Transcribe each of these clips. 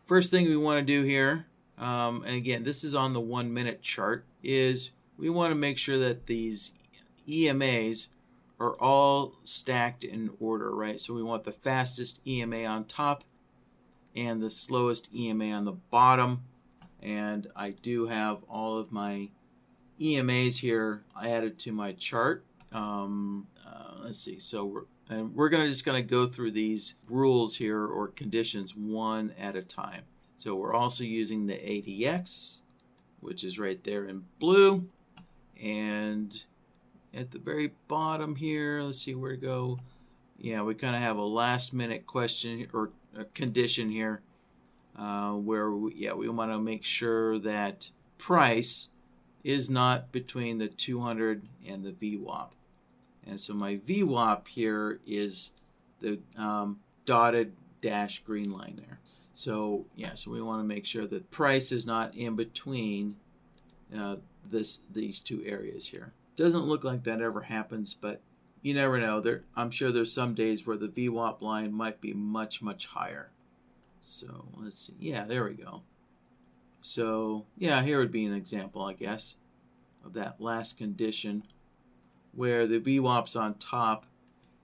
First thing we want to do here, and again, this is on the 1 minute chart, is we want to make sure that these EMAs are all stacked in order, right? So we want the fastest EMA on top and the slowest EMA on the bottom. And I do have all of my EMAs here added to my chart. Let's see. So we're just going to go through these rules here, or conditions, one at a time. So we're also using the ADX, which is right there in blue. And at the very bottom here, let's see where to go. Yeah, we kind of have a last minute question or a condition here where we want to make sure that price is not between the 200 and the VWAP. And so my VWAP here is the dotted dash green line there. So yeah, so we want to make sure that price is not in between these two areas here. Doesn't look like that ever happens, but you never know. I'm sure there's some days where the VWAP line might be much, much higher. So let's see. Yeah, there we go. So yeah, here would be an example, I guess, of that last condition where the VWAP's on top,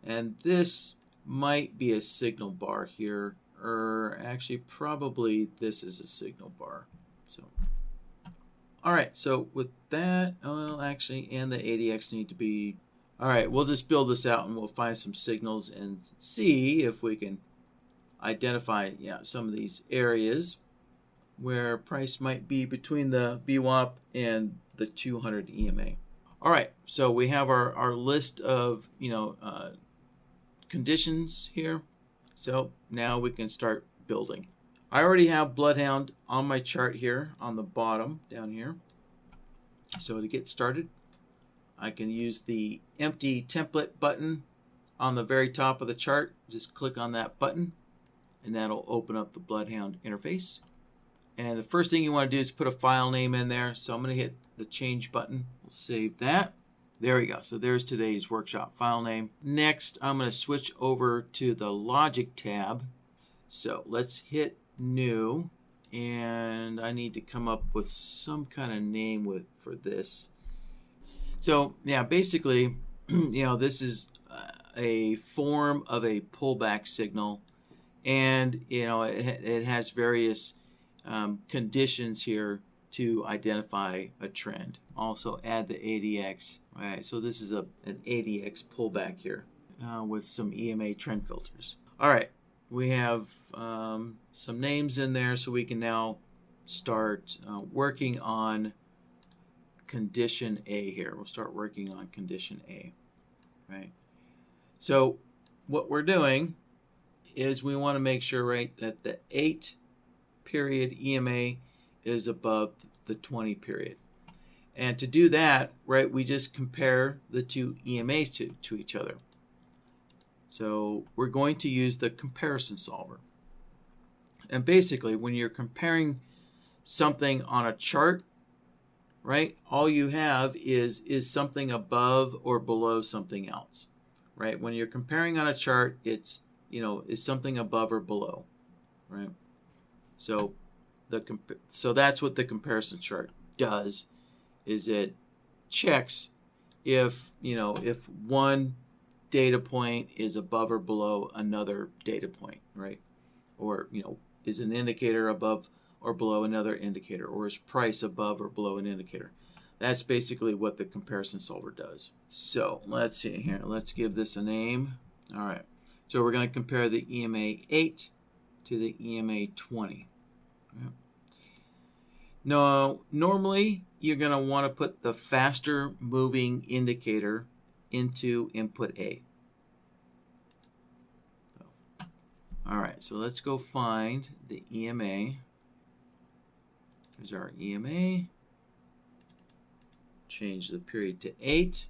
and this might be a signal bar here, or actually probably this is a signal bar. So all right, so with that, well, actually, and the ADX need to be, all right, we'll just build this out and we'll find some signals and see if we can identify some of these areas where price might be between the VWAP and the 200 EMA. All right, so we have our list of conditions here. So now we can start building. I already have BloodHound on my chart here on the bottom down here. So to get started, I can use the empty template button on the very top of the chart. Just click on that button and that'll open up the BloodHound interface. And the first thing you want to do is put a file name in there. So I'm going to hit the change button. We'll save that. There we go. So there's today's workshop file name. Next, I'm going to switch over to the logic tab. So let's hit new, and I need to come up with some kind of name for this. So yeah, basically, this is a form of a pullback signal, and it has various conditions here to identify a trend. Also add the ADX. All right, so this is an ADX pullback here with some EMA trend filters. All right, we have some names in there, so we can now start working on condition A here. We'll start working on condition A, right? So what we're doing is we want to make sure, right, that the 8 period EMA is above the 20 period. And to do that, right, we just compare the two EMAs to each other. So we're going to use the comparison solver. And basically, when you're comparing something on a chart, right, all you have is something above or below something else, right? When you're comparing on a chart, it's, is something above or below, right? So that's what the comparison chart does, is it checks if one data point is above or below another data point, right? Or is an indicator above or below another indicator, or is price above or below an indicator. That's basically what the comparison solver does. So let's see here. Let's give this a name. All right. So we're going to compare the EMA 8 to the EMA 20. Yep. Now, normally you're going to want to put the faster moving indicator into input A. All right, so let's go find the EMA. Here's our EMA. Change the period to 8.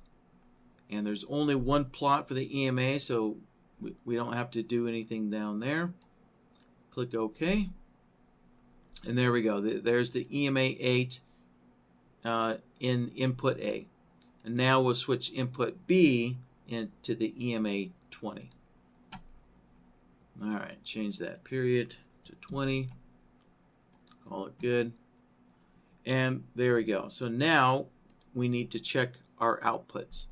And there's only one plot for the EMA, so we don't have to do anything down there. Click OK. And there we go. There's the EMA 8 in input A. And now we'll switch input B into the EMA 20. All right, change that period to 20. Call it good. And there we go. So now we need to check our outputs.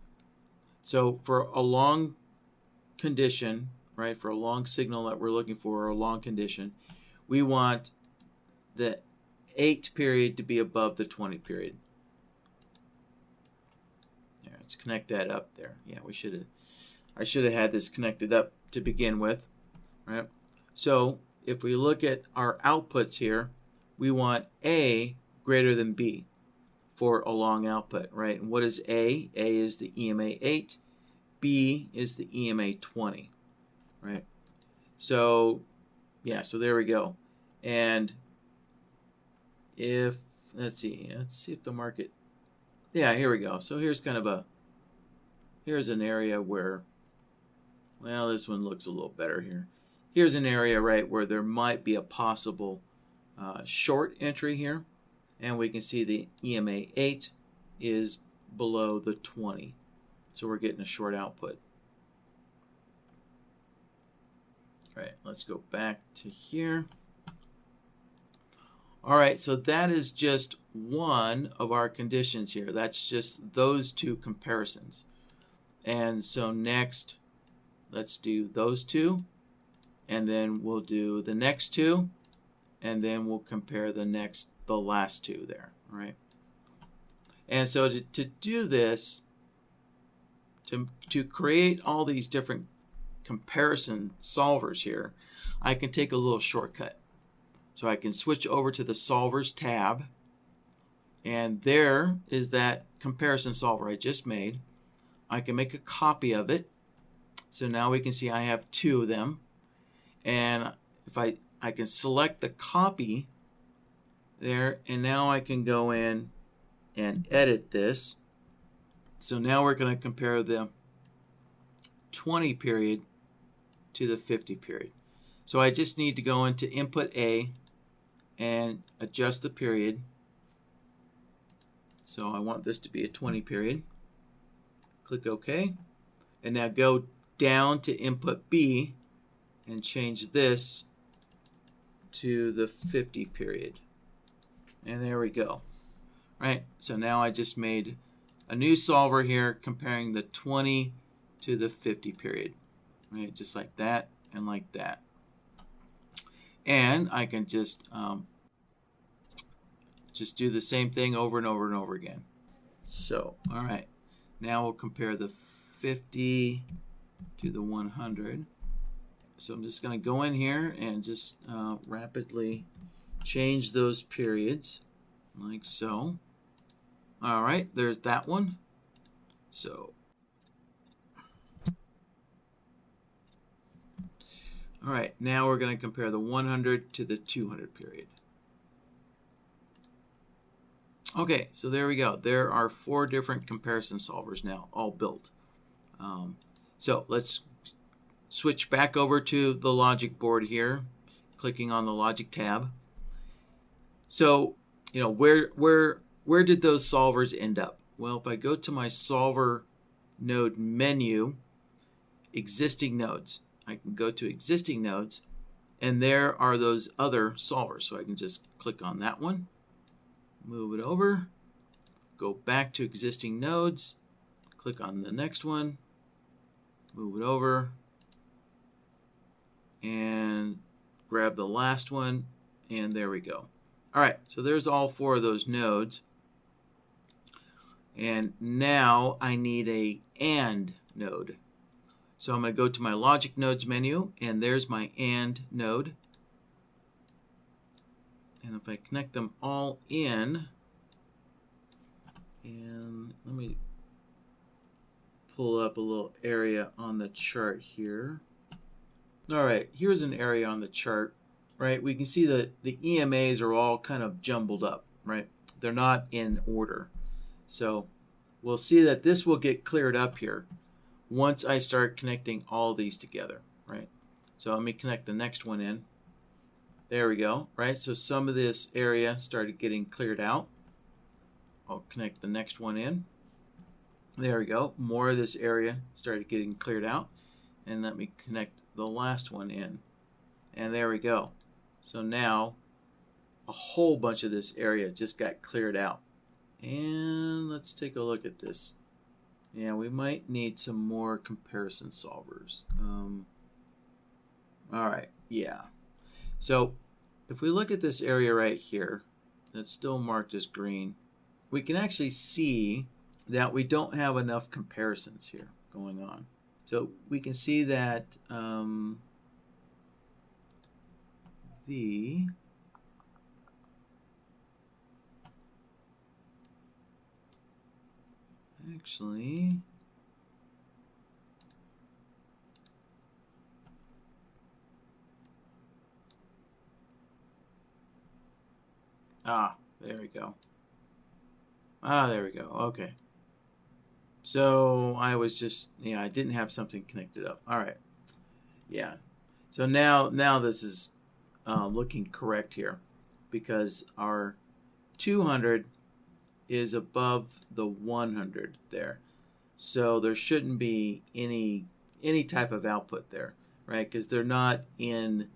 So for a long condition, right, for a long signal that we're looking for, or a long condition, we want the 8 period to be above the 20 period. Yeah, let's connect that up there. Yeah, I should have had this connected up to begin with, right? So if we look at our outputs here, we want A greater than B for a long output, right? And what is A? A is the EMA 8. B is the EMA 20, right? So, yeah, so there we go. And if, let's see if the market, yeah, here we go. So here's kind of here's an area where, well, this one looks a little better here. Here's an area, right, where there might be a possible short entry here. And we can see the EMA 8 is below the 20. So we're getting a short output. All right, let's go back to here. All right, so that is just one of our conditions here. That's just those two comparisons. And so next, let's do those two. And then we'll do the next two. And then we'll compare the last two there, all right? And so to do this, to create all these different comparison solvers here, I can take a little shortcut. So I can switch over to the Solvers tab, and there is that comparison solver I just made. I can make a copy of it. So now we can see I have two of them. And if I can select the copy there, and now I can go in and edit this. So now we're going to compare the 20 period to the 50 period. So I just need to go into input A and adjust the period. So I want this to be a 20 period. Click OK. And now go down to input B and change this to the 50 period. And there we go. Right? So now I just made a new solver here comparing the 20 to the 50 period. Right? Just like that and like that. And I can just do the same thing over and over and over again. So, all right. Now we'll compare the 50 to the 100. So I'm just going to go in here and just rapidly change those periods like so. All right, there's that one. So, all right, now we're going to compare the 100 to the 200 period. Okay, so there we go. There are 4 different comparison solvers now, all built. So let's switch back over to the logic board here, clicking on the logic tab. So, you know, where did those solvers end up? Well, if I go to my solver node menu, existing nodes, I can go to existing nodes, and there are those other solvers. So I can just click on that one, move it over, go back to existing nodes, click on the next one, move it over, and grab the last one, and there we go. All right, so there's all 4 of those nodes. And now I need a AND node. So I'm going to go to my logic nodes menu, and there's my AND node. And if I connect them all in, and let me pull up a little area on the chart here. All right, here's an area on the chart, right? We can see that the EMAs are all kind of jumbled up, right? They're not in order. So we'll see that this will get cleared up here once I start connecting all these together, right? So let me connect the next one in. There we go, right? So some of this area started getting cleared out. I'll connect the next one in. There we go. More of this area started getting cleared out. And let me connect the last one in. And there we go. So now a whole bunch of this area just got cleared out. And let's take a look at this. Yeah, we might need some more comparison solvers. All right, yeah. So if we look at this area right here, that's still marked as green, we can actually see that we don't have enough comparisons here going on. So we can see that actually, there we go. There we go. Okay. So I was just, I didn't have something connected up. All right. Yeah. So now this is looking correct here, because our 200 is above the 100 there. So there shouldn't be any type of output there, right? Because they're not in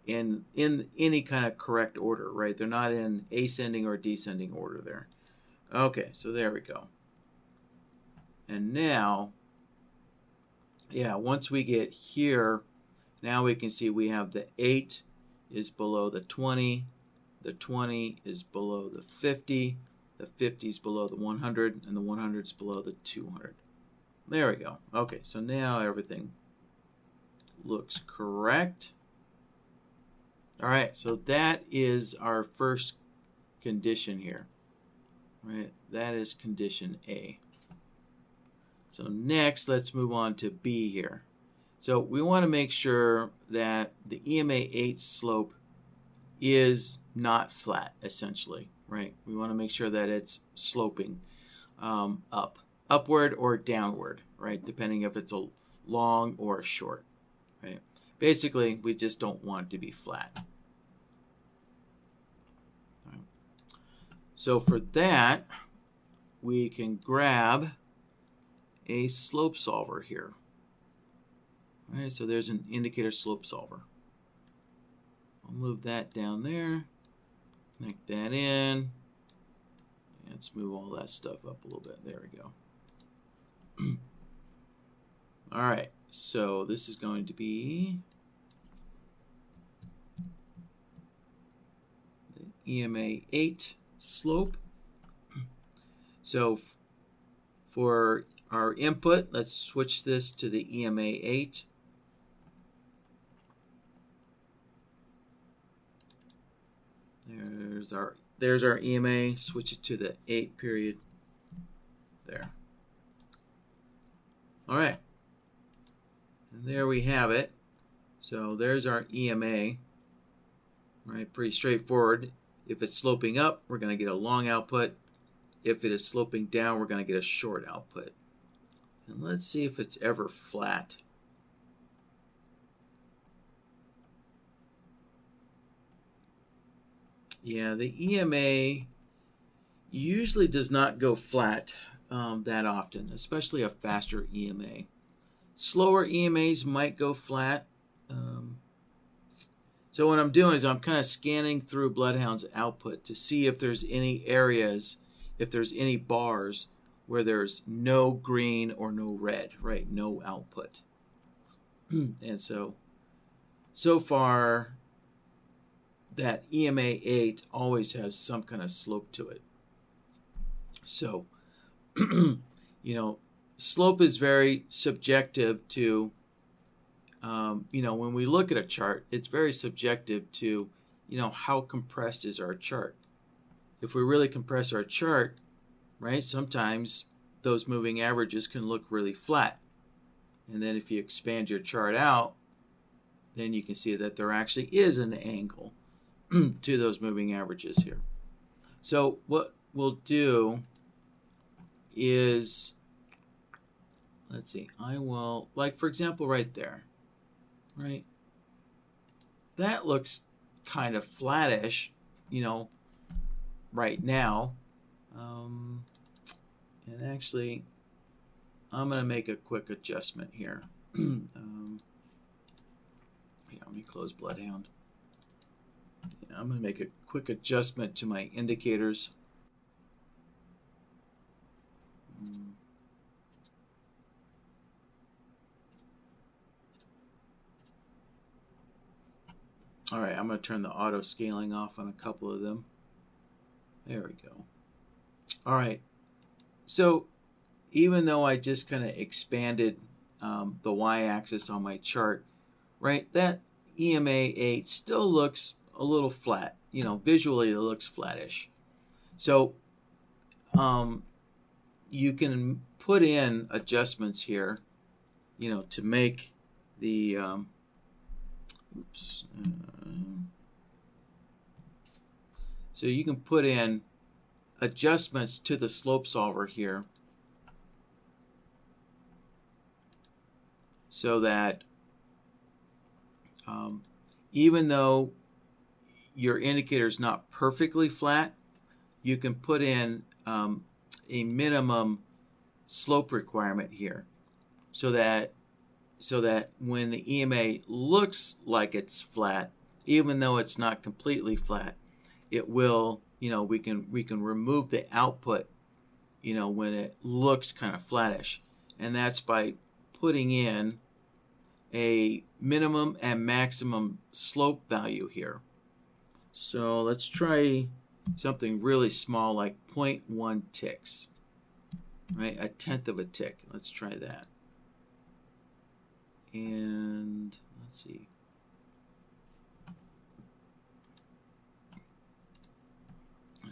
any kind of correct order, right? They're not in ascending or descending order there. Okay, so there we go. And now, yeah, once we get here, now we can see we have the 8 is below the 20 is below the 50 is below the 100, and the 100 is below the 200. There we go. Okay, so now everything looks correct. All right, so that is our first condition here, right? That is condition A. So next, let's move on to B here. So we want to make sure that the EMA 8 slope is not flat, essentially, right? We want to make sure that it's sloping upward or downward, right? Depending if it's a long or a short, right? Basically, we just don't want it to be flat. All right. So for that, we can grab a slope solver here. All right, so there's an indicator slope solver. I'll move that down there, connect that in. Let's move all that stuff up a little bit. There we go. All right, so this is going to be the EMA 8 slope. So for our input, let's switch this to the EMA 8. There's our EMA. Switch it to the 8 period. There. All right. And there we have it. So there's our EMA. Right, pretty straightforward. If it's sloping up, we're going to get a long output. If it is sloping down, we're going to get a short output. And let's see if it's ever flat. Yeah, the EMA usually does not go flat that often, especially a faster EMA. Slower EMAs might go flat. So what I'm doing is I'm kind of scanning through BloodHound's output to see if there's any areas, if there's any bars where there's no green or no red, right? No output. And so far, that EMA 8 always has some kind of slope to it. So, slope is very subjective to, when we look at a chart, it's very subjective to, how compressed is our chart. If we really compress our chart, right, sometimes those moving averages can look really flat. And then if you expand your chart out, then you can see that there actually is an angle to those moving averages here. So what we'll do is, let's see, I will, like for example right there, right? That looks kind of flattish, right now. And actually, I'm going to make a quick adjustment here. Let me close BloodHound. I'm going to make a quick adjustment to my indicators. All right, I'm going to turn the auto scaling off on a couple of them. There we go. All right, so even though I just kind of expanded the y-axis on my chart, right, that EMA 8 still looks a little flat. You know, visually it looks flattish. So you can put in adjustments here, you know, to make the so you can put in adjustments to the slope solver here so that even though your indicator is not perfectly flat, you can put in a minimum slope requirement here so that when the EMA looks like it's flat, even though it's not completely flat, it will, you know, we can remove the output, you know, when it looks kind of flattish. And that's by putting in a minimum and maximum slope value here. So let's try something really small like 0.1 ticks, right? 1/10 of a tick. Let's try that. And let's see.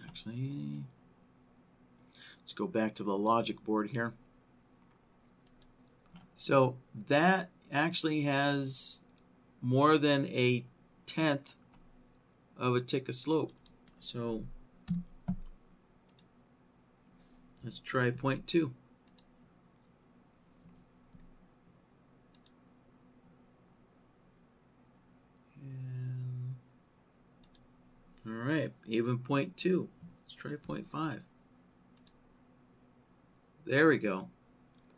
Actually, let's go back to the logic board here. So that actually has more than 1/10 of a tick of slope. So let's try 0.2. All right, even 0.2. Let's try 0.5. There we go.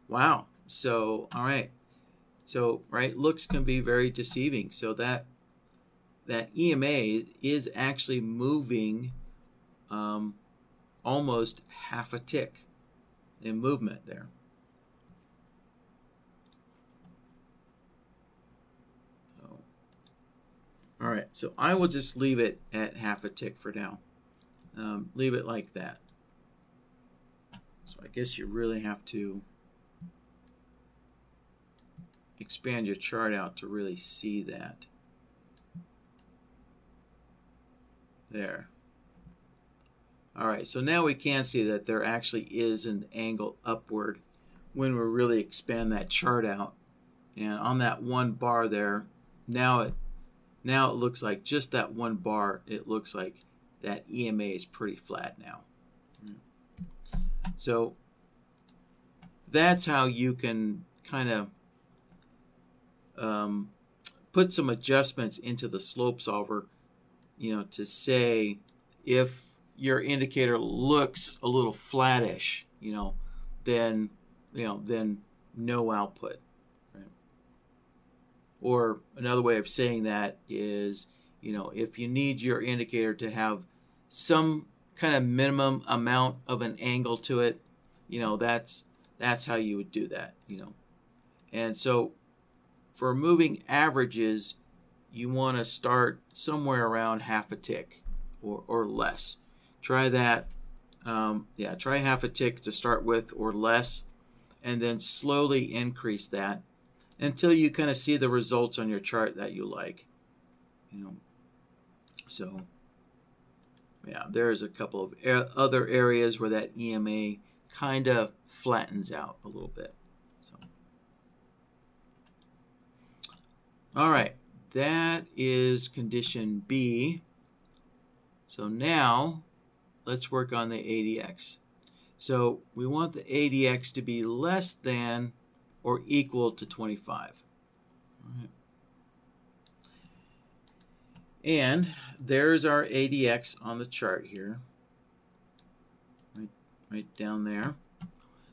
Wow. So, all right. So, right, looks can be very deceiving. So that EMA is actually moving almost half a tick in movement there. All right, so I will just leave it at half a tick for now. Leave it like that. So I guess you really have to expand your chart out to really see that. There. All right, so now we can see that there actually is an angle upward when we really expand that chart out. And on that one bar there, now it looks like just that one bar, it looks like that EMA is pretty flat now. So that's how you can kind of put some adjustments into the slope solver, you know, to say if your indicator looks a little flattish, then no output. Or another way of saying that is, if you need your indicator to have some kind of minimum amount of an angle to it, that's how you would do that, And so for moving averages, you want to start somewhere around half a tick or less. Try that. Try half a tick to start with or less, and then slowly increase that until you kind of see the results on your chart that you like. So yeah, there's a couple of other areas where that EMA kind of flattens out a little bit. So, all right, that is condition B. So now let's work on the ADX. So we want the ADX to be less than or equal to 25. All right. And there's our ADX on the chart here, right down there.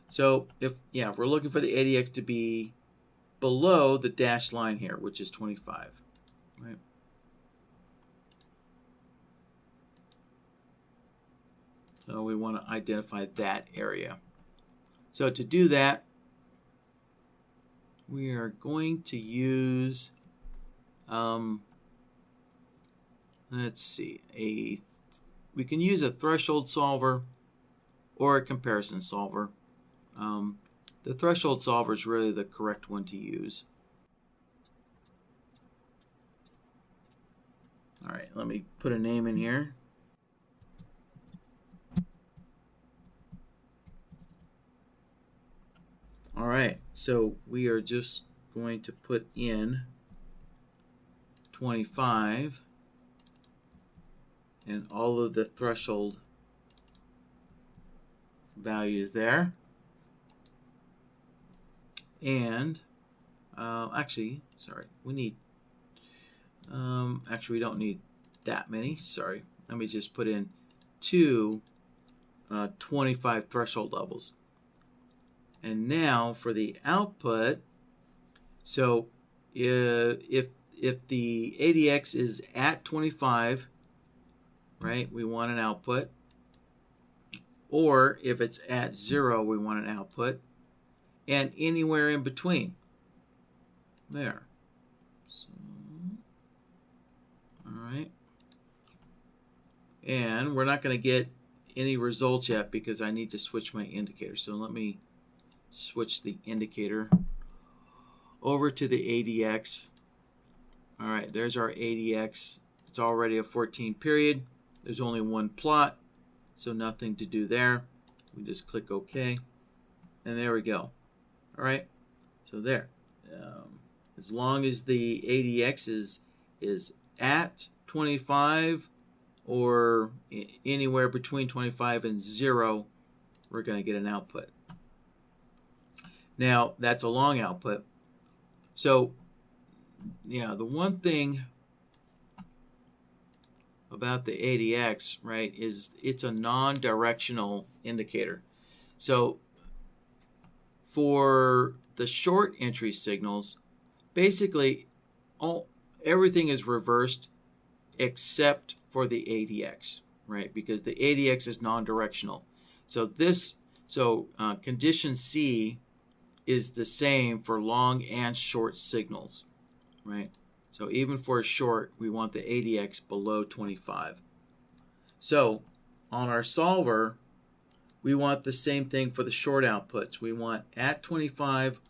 So if we're looking for the ADX to be below the dashed line here, which is 25, right? So we want to identify that area. So to do that, we are going to use, let's see, we can use a threshold solver or a comparison solver. The threshold solver is really the correct one to use. All right, let me put a name in here. All right, so we are just going to put in 25 and all of the threshold values there. And actually, sorry, we need, actually we don't need that many, sorry. Let me just put in two 25 threshold levels. And now for the output, so if the ADX is at 25, right, we want an output. Or if it's at 0, we want an output. And anywhere in between. There. So, all right. And we're not going to get any results yet because I need to switch my indicator. So let me switch the indicator over to the ADX. All right, there's our ADX. It's already a 14 period. There's only one plot, so nothing to do there. We just click OK, and there we go. All right, so there. As long as the ADX is at 25 or anywhere between 25 and 0, we're going to get an output. Now, that's a long output. So, yeah, the one thing about the ADX, right, is it's a non-directional indicator. So, for the short entry signals, basically everything is reversed except for the ADX, right? Because the ADX is non-directional. So condition C is the same for long and short signals, right? So even for a short, we want the ADX below 25. So on our solver, we want the same thing for the short outputs. We want at 25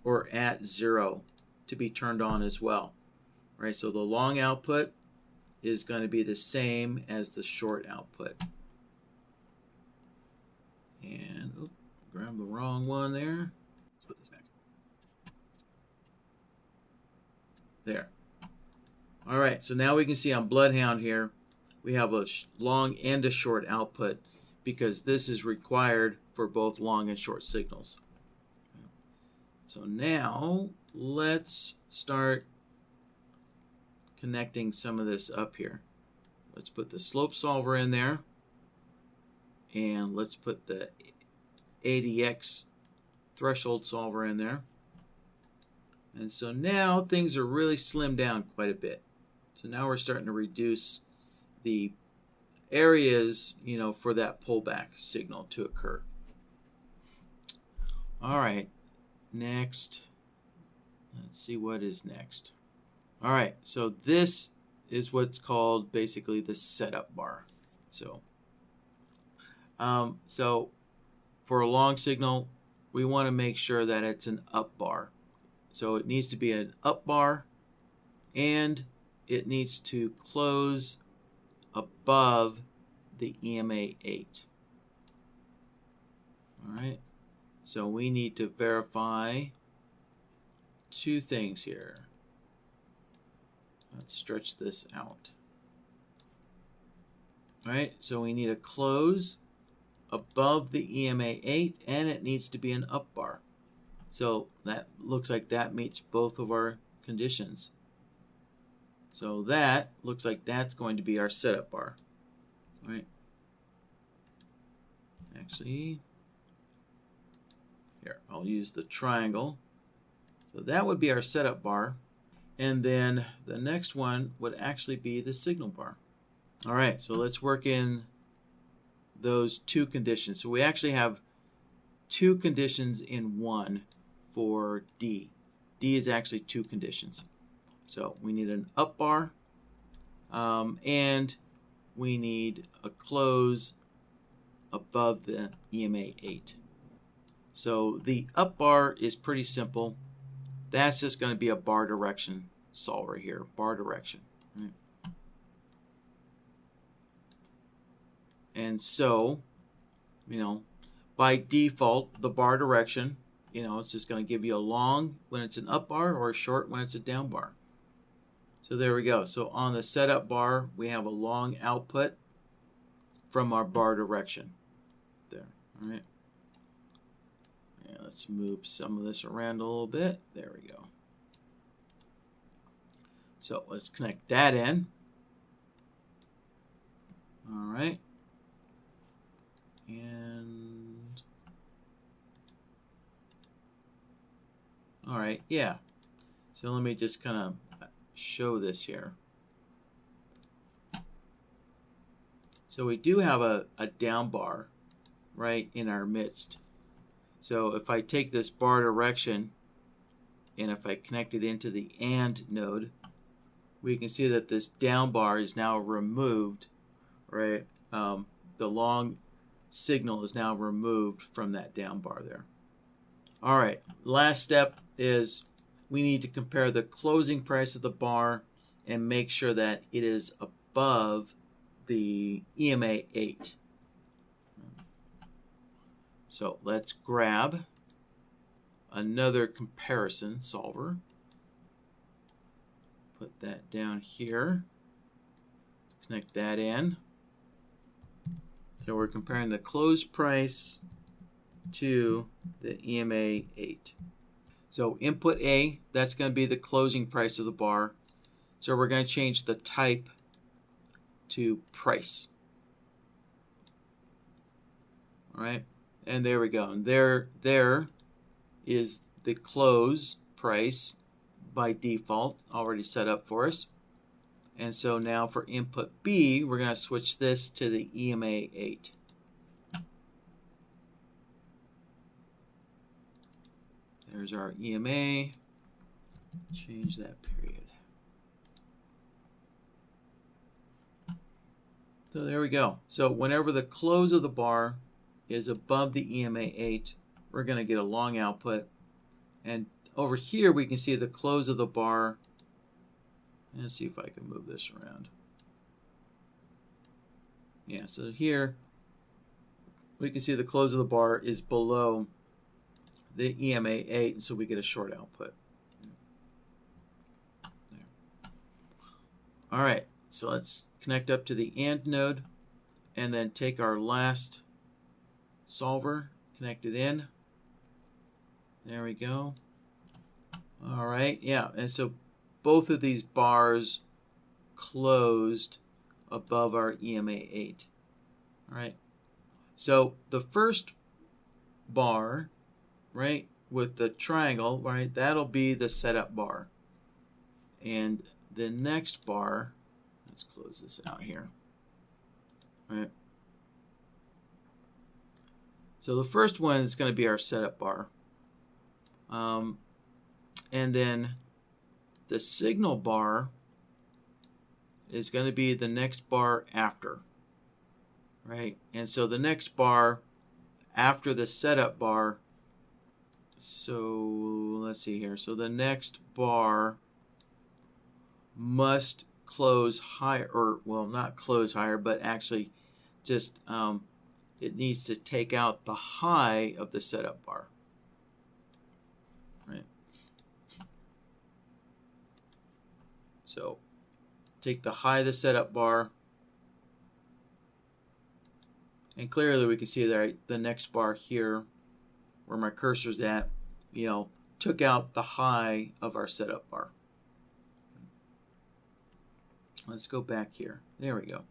or at 0 to be turned on as well, right? So the long output is going to be the same as the short output. And grab the wrong one there. Let's put this back. There. All right, so now we can see on BloodHound here, we have a long and a short output because this is required for both long and short signals. So now let's start connecting some of this up here. Let's put the slope solver in there, and let's put the ADX threshold solver in there. And so now things are really slimmed down quite a bit. So now we're starting to reduce the areas, you know, for that pullback signal to occur. All right, next, let's see what is next. All right, so this is what's called basically the setup bar. So for a long signal, we want to make sure that it's an up bar. So it needs to be an up bar, and it needs to close above the EMA 8. All right, so we need to verify two things here. Let's stretch this out. All right, so we need a close above the EMA 8, and it needs to be an up bar. So that looks like that meets both of our conditions. So that looks like that's going to be our setup bar. All right. Actually, here, I'll use the triangle. So that would be our setup bar. And then the next one would actually be the signal bar. All right, so let's work in those two conditions. So we actually have two conditions in one for D. D is actually two conditions. So we need an up bar and we need a close above the EMA 8. So the up bar is pretty simple. That's just going to be a bar direction solver here, bar direction. Right? And so, by default, the bar direction, it's just going to give you a long when it's an up bar or a short when it's a down bar. So there we go. So on the setup bar, we have a long output from our bar direction there. All right. Yeah, let's move some of this around a little bit. There we go. So let's connect that in. All right. And all right, yeah. So let me just kind of show this here. So we do have a down bar right in our midst. So if I take this bar direction and if I connect it into the AND node, we can see that this down bar is now removed, right? The long signal is now removed from that down bar there. All right, last step is we need to compare the closing price of the bar and make sure that it is above the EMA 8. So let's grab another comparison solver. Put that down here. Connect that in. So we're comparing the close price to the EMA 8. So input A, that's going to be the closing price of the bar. So we're going to change the type to price. All right, and there we go. And there is the close price by default, already set up for us. And so now for input B, we're going to switch this to the EMA 8. There's our EMA. Change that period. So there we go. So whenever the close of the bar is above the EMA 8, we're going to get a long output. And over here, we can see the close of the bar. Let's see if I can move this around. Yeah, so here we can see the close of the bar is below the EMA 8, so we get a short output. There. All right, so let's connect up to the AND node and then take our last solver, connect it in. There we go. All right, yeah, and so both of these bars closed above our EMA 8. All right, so the first bar, right, with the triangle, right, that'll be the setup bar. And the next bar, let's close this out here. All right. So the first one is going to be our setup bar. And then the signal bar is going to be the next bar after, right? And so the next bar after the setup bar, so let's see here. So the next bar must close higher, or well, not close higher, but actually just it needs to take out the high of the setup bar, right? So take the high of the setup bar, and clearly we can see that the next bar here, where my cursor's at, took out the high of our setup bar. Let's go back here. There we go.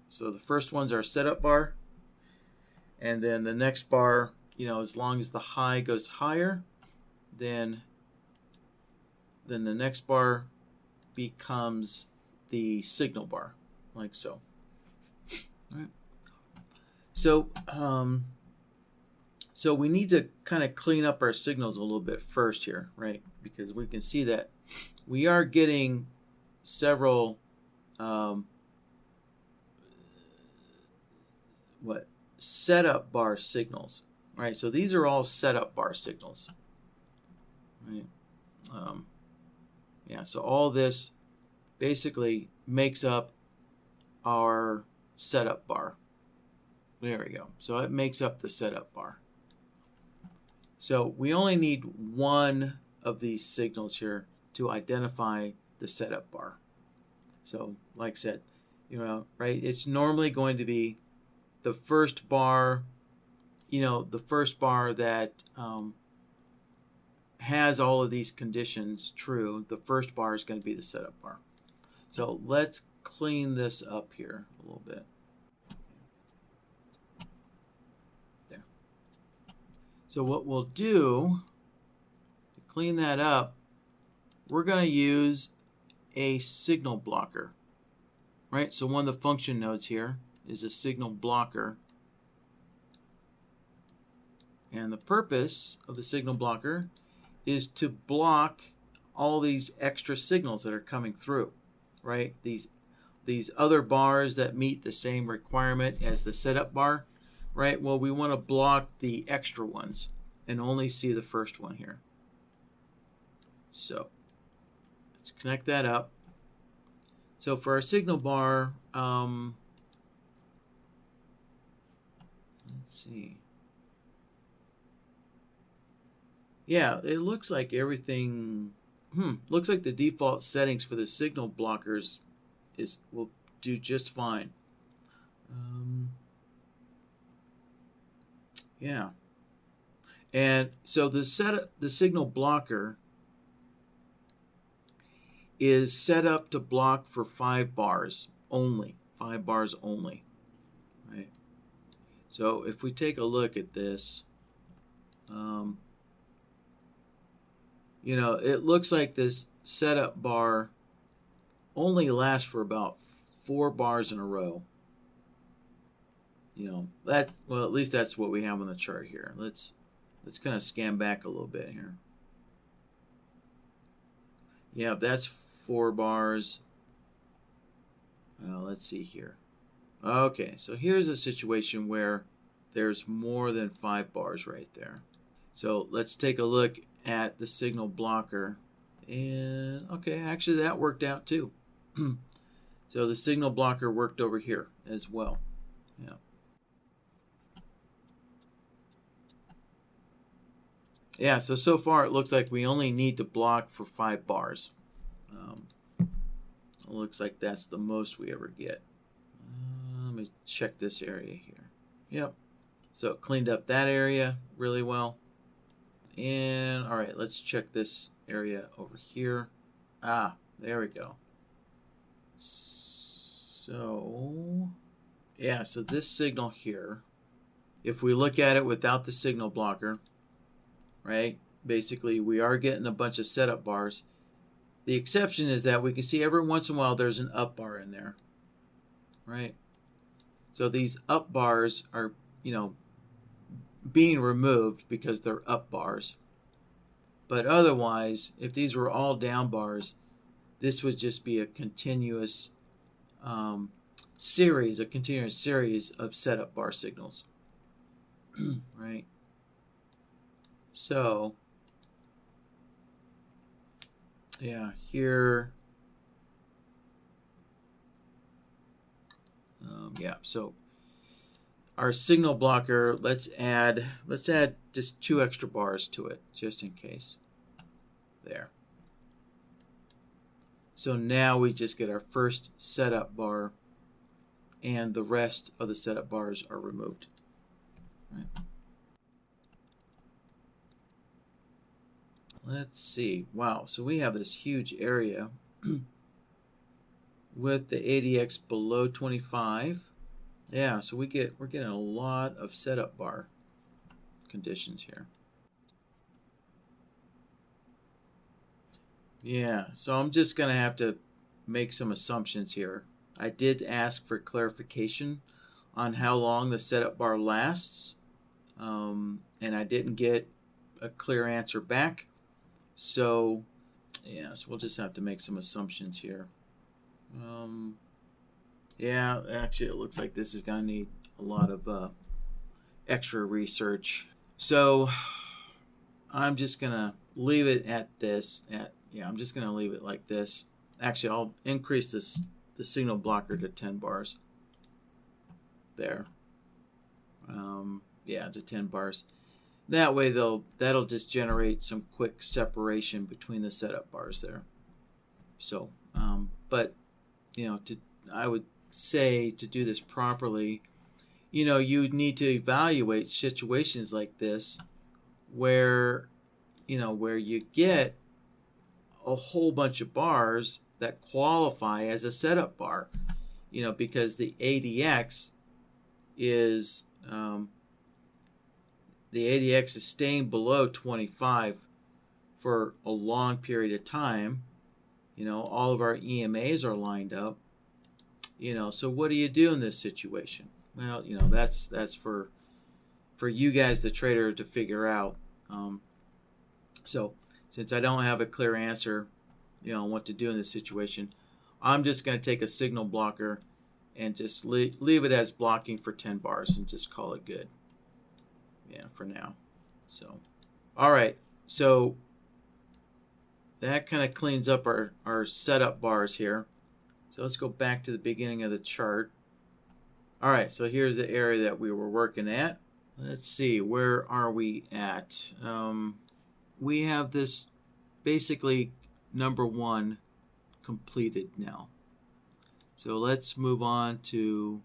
So the first one's our setup bar, and then the next bar, as long as the high goes higher, then the next bar becomes the signal bar, like so. All right. So, so we need to kind of clean up our signals a little bit first here, right? Because we can see that we are getting several setup bar signals, right? So these are all setup bar signals, right? Yeah, so all this basically makes up our setup bar. There we go. So it makes up the setup bar. So we only need one of these signals here to identify the setup bar. So like I said, right, it's normally going to be the first bar, the first bar that has all of these conditions true. The first bar is going to be the setup bar. So let's clean this up here a little bit. There. So what we'll do to clean that up, we're going to use a signal blocker, right? So one of the function nodes here is a signal blocker. And the purpose of the signal blocker is to block all these extra signals that are coming through, right? These other bars that meet the same requirement as the setup bar, right? Well, we want to block the extra ones and only see the first one here. So let's connect that up. So for our signal bar, let's see. Yeah, it looks like everything, looks like the default settings for the signal blockers will do just fine. Yeah. And so the signal blocker is set up to block for 5 bars only, 5 bars only, right? So if we take a look at this, it looks like this setup bar only lasts for about 4 bars in a row. Well, at least that's what we have on the chart here. Let's kind of scan back a little bit here. Yeah, that's 4 bars. Well, let's see here. Okay, so here's a situation where there's more than 5 bars right there. So let's take a look at the signal blocker. And okay, actually that worked out too. So the signal blocker worked over here as well. Yeah. Yeah, so far it looks like we only need to block for 5 bars. It looks like that's the most we ever get. Let me check this area here. Yep. So it cleaned up that area really well. And all right, let's check this area over here. There we go. So yeah, so this signal here, if we look at it without the signal blocker, right, basically we are getting a bunch of setup bars. The exception is that we can see every once in a while there's an up bar in there, right? So these up bars are, being removed because they're up bars. But otherwise, if these were all down bars, this would just be a continuous series of setup bar signals, right? So yeah, here, yeah, so our signal blocker, let's add just 2 extra bars to it, just in case. There. So now we just get our first setup bar, and the rest of the setup bars are removed. Right. Let's see. Wow, so we have this huge area with the ADX below 25. Yeah, so we're getting a lot of setup bar conditions here. Yeah, so I'm just gonna have to make some assumptions here. I did ask for clarification on how long the setup bar lasts, and I didn't get a clear answer back. So, yes, we'll just have to make some assumptions here. Yeah, actually, it looks like this is going to need a lot of extra research. So, I'm just going to leave it at this. I'm just going to leave it like this. Actually, I'll increase the signal blocker to 10 bars. There. Yeah, to 10 bars. That way, that'll just generate some quick separation between the setup bars there. So, but I would say to do this properly, you need to evaluate situations like this where you get a whole bunch of bars that qualify as a setup bar, because the ADX is staying below 25 for a long period of time. All of our EMAs are lined up. So what do you do in this situation? Well, that's for you guys, the trader, to figure out. So since I don't have a clear answer, on what to do in this situation, I'm just going to take a signal blocker and just leave it as blocking for 10 bars and just call it good. Yeah, for now. So, all right. So that kind of cleans up our setup bars here. So let's go back to the beginning of the chart. All right, so here's the area that we were working at. Let's see, where are we at? We have this basically number 1 completed now. So let's move on to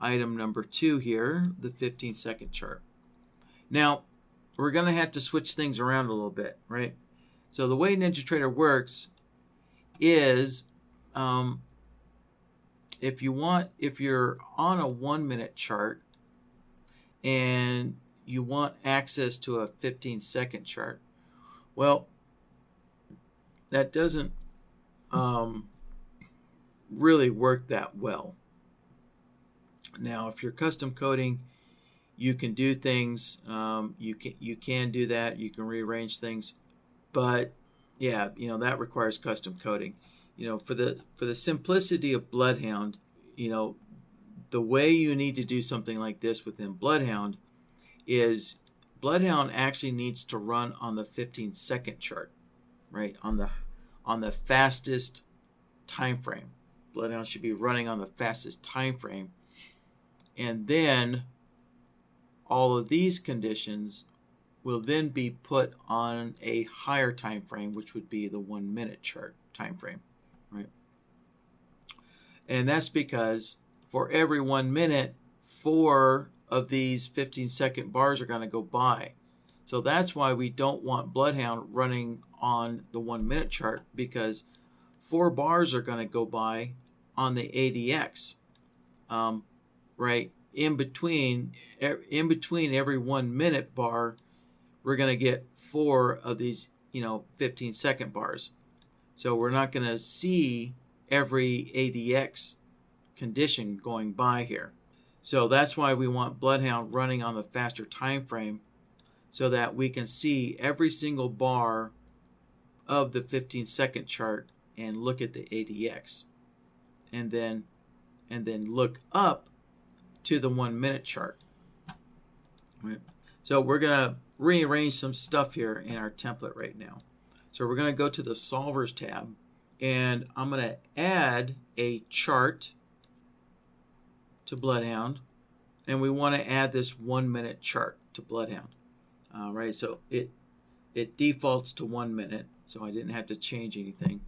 item number 2 here, the 15-second chart. Now, we're going to have to switch things around a little bit, right? So the way NinjaTrader works is if you're on a 1-minute chart and you want access to a 15-second chart, well, that doesn't really work that well. Now, if you're custom coding, you can do things. You can do that. You can rearrange things, but yeah, that requires custom coding. For the simplicity of BloodHound, the way you need to do something like this within BloodHound is BloodHound actually needs to run on the 15-second chart, right? On the fastest time frame. BloodHound should be running on the fastest time frame, and then all of these conditions will then be put on a higher time frame, which would be the 1-minute chart time frame, right? And that's because for every 1 minute, 4 of these 15-second bars are going to go by. So that's why we don't want BloodHound running on the 1-minute chart, because 4 bars are going to go by on the ADX, right? In between every 1 minute bar, we're going to get 4 of these 15-second bars. So we're not going to see every ADX condition going by here. So that's why we want BloodHound running on the faster time frame, so that we can see every single bar of the 15-second chart and look at the ADX, and then look up to the 1-minute chart. Right. So we're going to rearrange some stuff here in our template right now. So we're going to go to the Solvers tab, and I'm going to add a chart to BloodHound, and we want to add this 1-minute chart to BloodHound. Right, so it defaults to 1 minute, so I didn't have to change anything.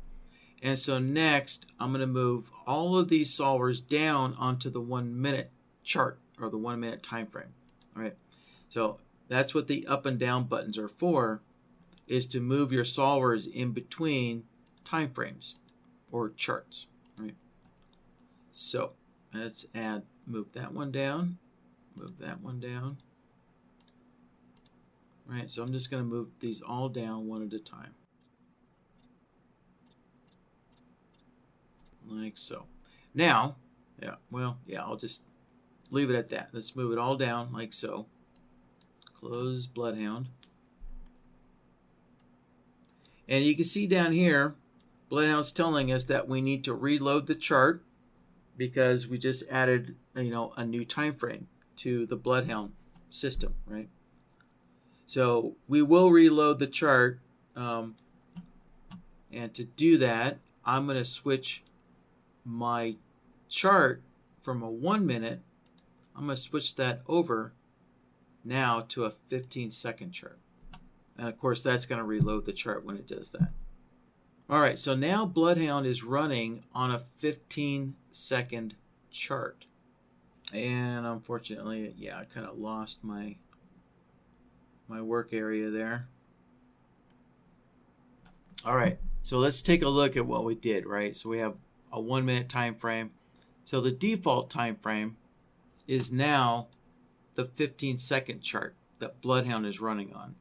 And so next, I'm going to move all of these solvers down onto the 1-minute chart, or the 1-minute time frame. All right, so that's what the up and down buttons are for, is to move your solvers in between time frames or charts. Right. So let's move that one down, move that one down. Right, so I'm just going to move these all down one at a time. like so. Now, I'll just leave it at that. Let's move it all down like so. Close BloodHound. And you can see down here, BloodHound's telling us that we need to reload the chart because we just added, a new time frame to the BloodHound system, right? So we will reload the chart, and to do that, I'm going to switch my chart from a 1 minute. I'm going to switch that over now to a 15-second chart. And of course, that's going to reload the chart when it does that. All right, so now BloodHound is running on a 15-second chart. And unfortunately, I kind of lost my work area there. All right, so let's take a look at what we did, right? So we have a 1 minute time frame. So the default time frame is now the 15-second chart that BloodHound is running on.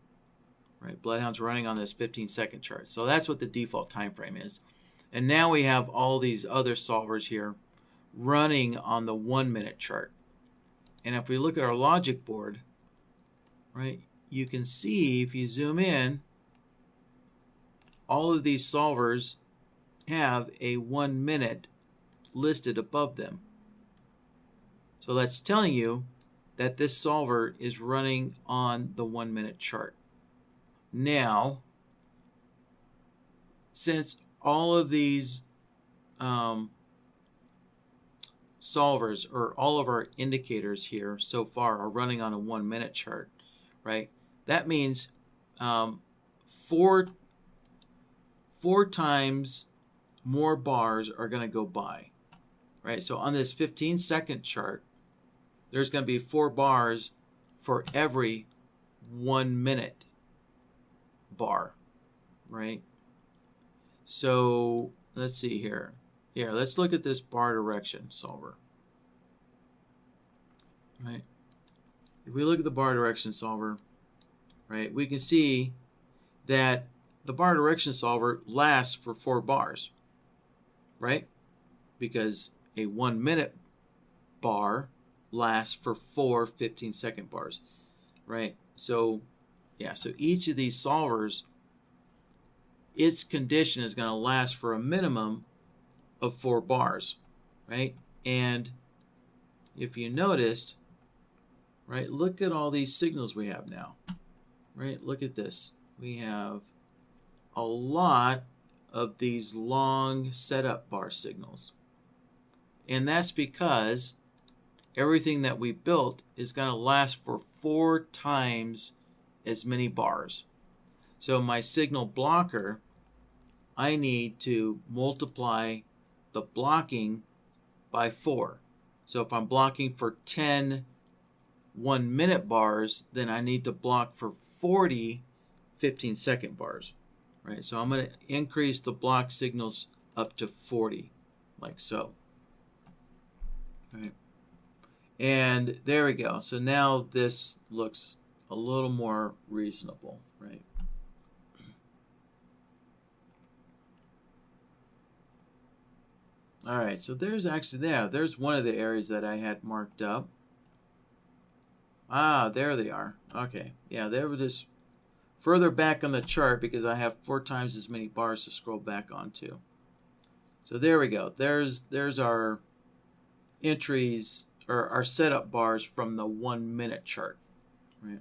Right, BloodHound's running on this 15-second chart. So that's what the default time frame is. And now we have all these other solvers here running on the 1 minute chart. And if we look at our logic board, right, you can see if you zoom in, all of these solvers have a 1 minute listed above them. So that's telling you that this solver is running on the 1 minute chart. Now, since all of these solvers, or all of our indicators here so far, are running on a 1 minute chart, right? That means four times more bars are going to go by, right? So on this 15-second chart, there's going to be 4 bars for every 1 minute bar, right? So let's see here. Here, let's look at this bar direction solver, right? If we look at the bar direction solver, right, we can see that the bar direction solver lasts for 4 bars, right? Because a 1 minute bar lasts for 4 15-second bars, right? So so each of these solvers, its condition is going to last for a minimum of 4 bars, right? And if you noticed, right, look at all these signals we have now, right? Look at this. We have a lot of these long setup bar signals. And that's because everything that we built is going to last for 4 times as many bars. So my signal blocker, I need to multiply the blocking by 4. So if I'm blocking for 10 1 minute bars, then I need to block for 40 15-second bars, right? So I'm going to increase the block signals up to 40, like so. Right. And there we go. So now this looks a little more reasonable, right? All right, so there's actually there's one of the areas that I had marked up. Ah, there they are. Okay, yeah, they were just further back on the chart because I have 4 times as many bars to scroll back onto. So there we go. There's our entries, or our setup bars from the 1 minute chart, right?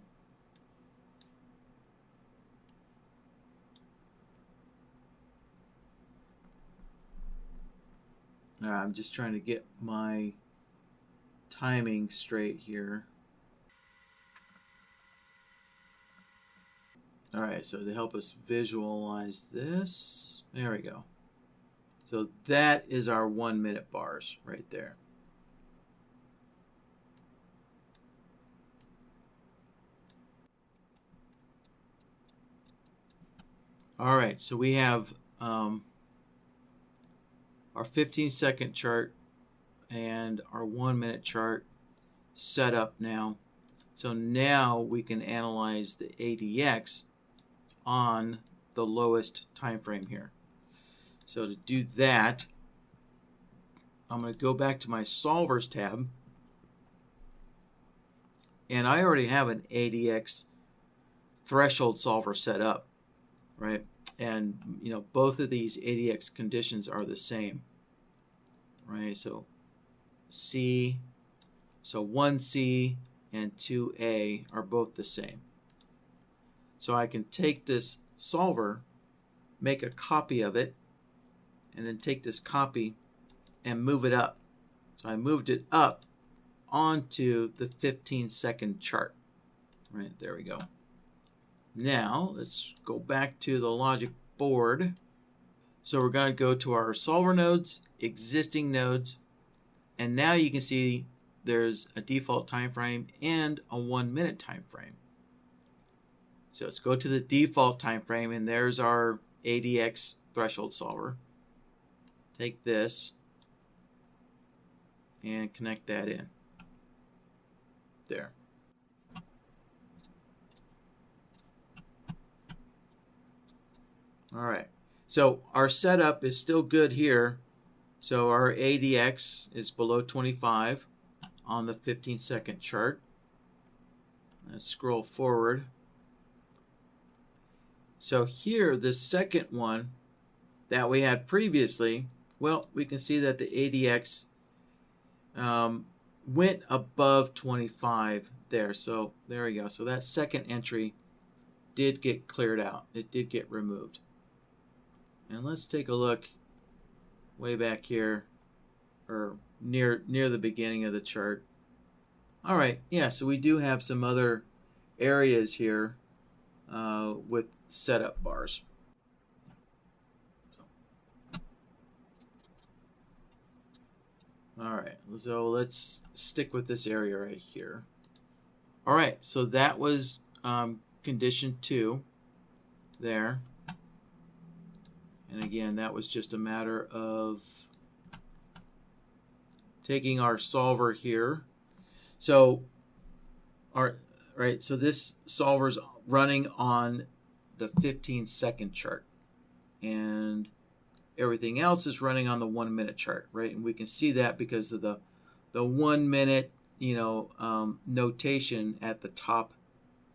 I'm just trying to get my timing straight here. All right, so to help us visualize this, there we go. So that is our 1 minute bars right there. All right, so we have our 15-second chart and our 1 minute chart set up now. So now we can analyze the ADX on the lowest time frame here. So to do that, I'm going to go back to my solvers tab, and I already have an ADX threshold solver set up, right? And you know, both of these ADX conditions are the same, right? So C, so 1C and 2A are both the same. So I can take this solver, make a copy of it, and then take this copy and move it up. So I moved it up onto the 15-second chart. Right, there we go. Now, let's go back to the logic board. So we're going to go to our solver nodes, existing nodes, and now you can see there's a default time frame and a 1 minute time frame. So let's go to the default time frame, and there's our ADX threshold solver. Take this and connect that in. There. All right. So our setup is still good here. So our ADX is below 25 on the 15-second chart. Let's scroll forward. So here, the second one that we had previously, well, we can see that the ADX went above 25 there. So there we go. So that second entry did get cleared out. It did get removed. And let's take a look way back here, or near the beginning of the chart. All right, yeah, so we do have some other areas here with setup bars. All right, so let's stick with this area right here. All right, so that was condition 2 there. And again, that was just a matter of taking our solver here. So so this solver's running on the 15-second chart, and everything else is running on the 1 minute chart, right? And we can see that because of the 1 minute, notation at the top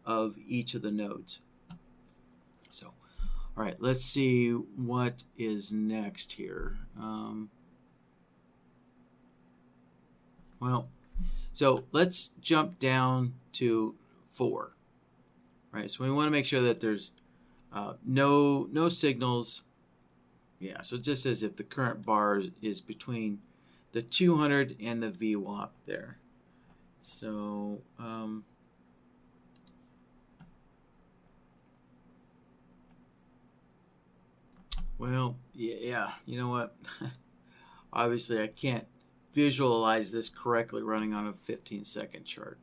of each of the nodes. So, all right, let's see what is next here. So let's jump down to 4. Right, so we want to make sure that there's no signals. Yeah, so it just says if the current bar is between the 200 and the VWAP there. So well, yeah, you know what? Obviously, I can't visualize this correctly running on a 15-second chart.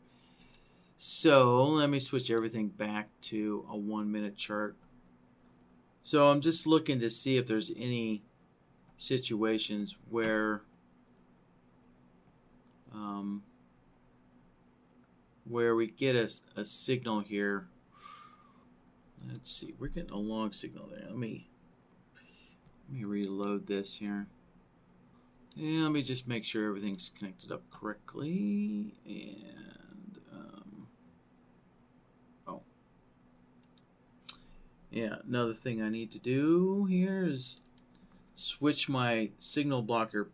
So let me switch everything back to a 1 minute chart. So I'm just looking to see if there's any situations where we get a signal here. Let's see, we're getting a long signal there. Let me reload this here. And let me just make sure everything's connected up correctly. And yeah, another thing I need to do here is switch my signal blocker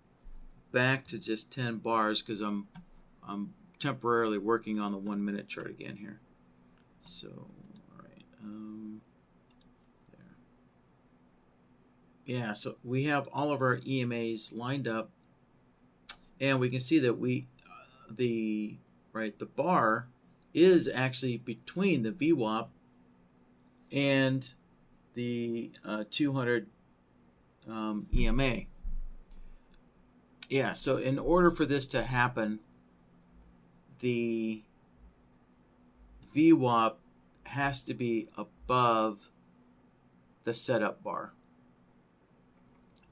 back to just 10 bars because I'm temporarily working on the 1 minute chart again here. So, all right, there. Yeah, so we have all of our EMAs lined up, and we can see that the bar is actually between the VWAP and the 200 EMA. Yeah, so in order for this to happen, the VWAP has to be above the setup bar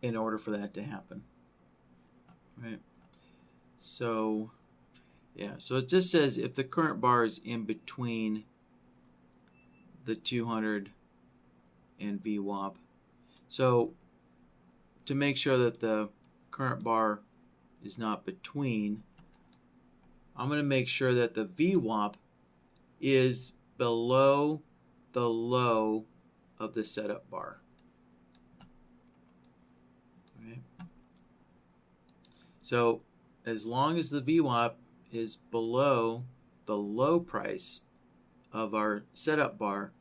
in order for that to happen. Right. So, yeah, so it just says if the current bar is in between the 200 and VWAP. So to make sure that the current bar is not between, I'm going to make sure that the VWAP is below the low of the setup bar. Right? So as long as the VWAP is below the low price of our setup bar,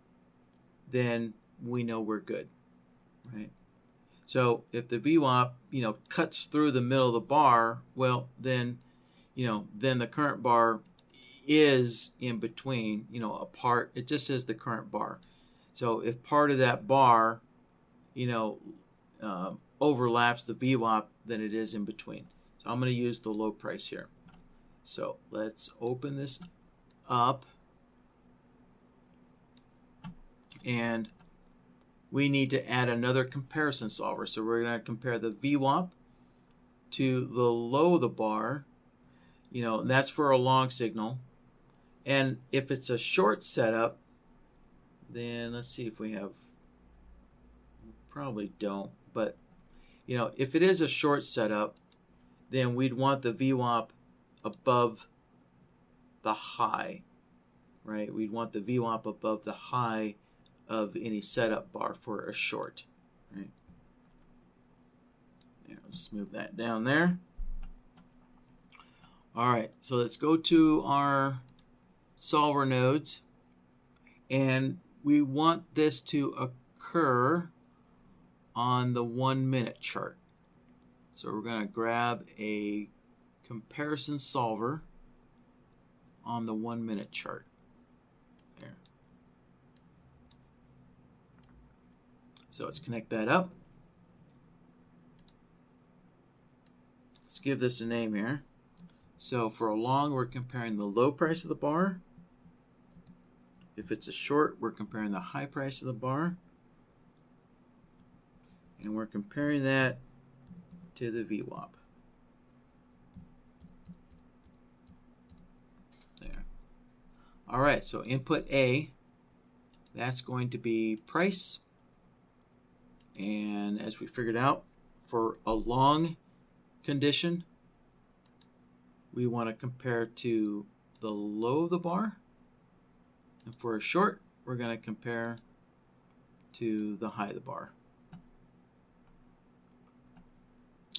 then we know we're good, right? So if the VWAP, cuts through the middle of the bar, well, then, then the current bar is in between, apart. It just says the current bar. So if part of that bar, overlaps the VWAP, then it is in between. So I'm going to use the low price here. So let's open this up. And we need to add another comparison solver. So we're going to compare the VWAP to the low of the bar, and that's for a long signal. And if it's a short setup, then let's see if we have, probably don't, but if it is a short setup, then we'd want the VWAP above the high, right? We'd want the VWAP above the high of any setup bar for a short, right? Yeah, I'll just move that down there. All right, so let's go to our solver nodes, and we want this to occur on the 1 minute chart. So we're going to grab a comparison solver on the 1 minute chart. There. So let's connect that up. Let's give this a name here. So for a long, we're comparing the low price of the bar. If it's a short, we're comparing the high price of the bar. And we're comparing that to the VWAP. There. All right, so input A, that's going to be price. And as we figured out, for a long condition, we want to compare to the low of the bar. And for a short, we're going to compare to the high of the bar.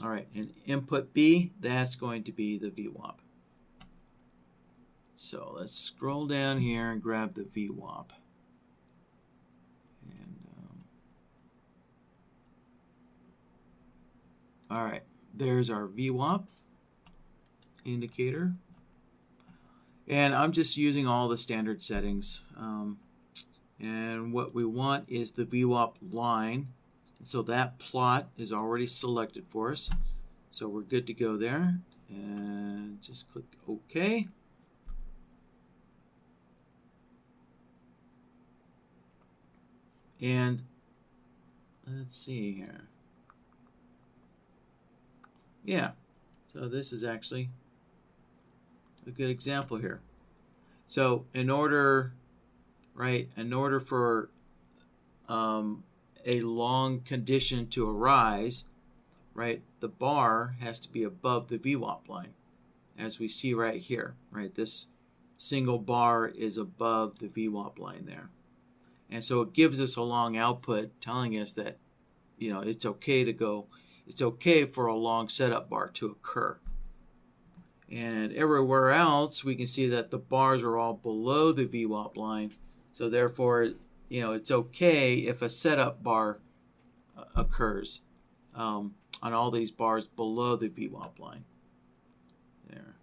All right, and input B, that's going to be the VWAP. So let's scroll down here and grab the VWAP. And all right, there's our VWAP indicator. And I'm just using all the standard settings. And what we want is the VWAP line. So that plot is already selected for us. So we're good to go there. And just click OK. And let's see here. Yeah, so this is actually a good example here. So in order for a long condition to arise, right, the bar has to be above the VWAP line, as we see right here, right? This single bar is above the VWAP line there. And so it gives us a long output telling us that, it's okay for a long setup bar to occur. And everywhere else, we can see that the bars are all below the VWAP line. So therefore, it's okay if a setup bar occurs on all these bars below the VWAP line. There.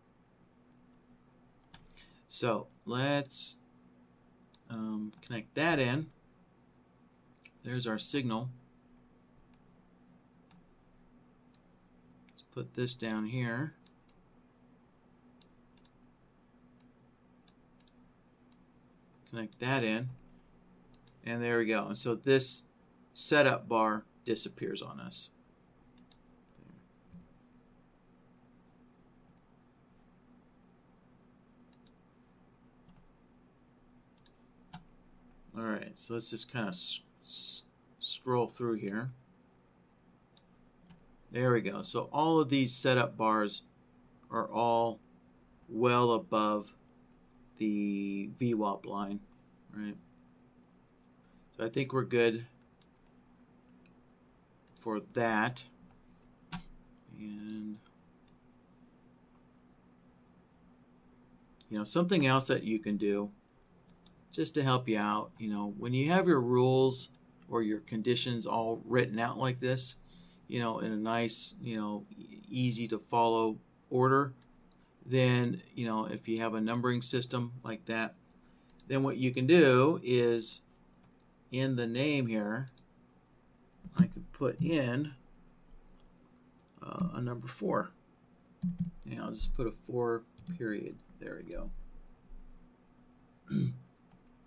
So let's connect that in. There's our signal. Let's put this down here. Connect that in. And there we go. And so this setup bar disappears on us. All right, so let's just kind of scroll through here. There we go. So all of these setup bars are all well above the VWAP line, right? So I think we're good for that. And something else that you can do just to help you out, when you have your rules or your conditions all written out like this, in a nice, easy to follow order, then, if you have a numbering system like that, then what you can do is in the name here, I could put in a number 4. And I'll just put a 4 period. There we go.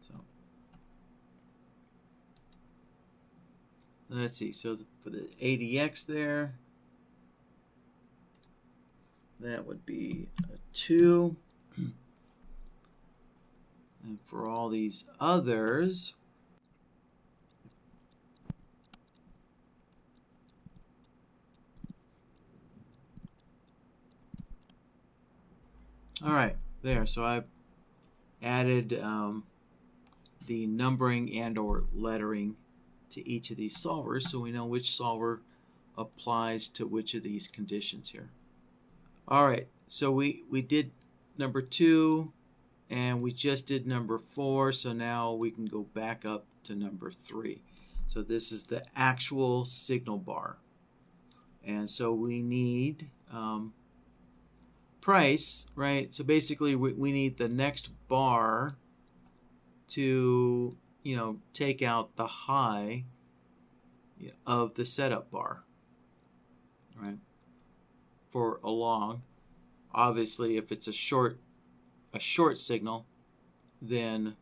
So let's see. So for the ADX there, that would be a 2. And for all these others, all right, there. So I've added the numbering and or lettering to each of these solvers so we know which solver applies to which of these conditions here. All right, so we did number 2 and we just did number 4, so now we can go back up to number 3. So this is the actual signal bar. And so we need price, right? So basically we need the next bar to, take out the high of the setup bar, right? For a long. Obviously, if it's a short signal, then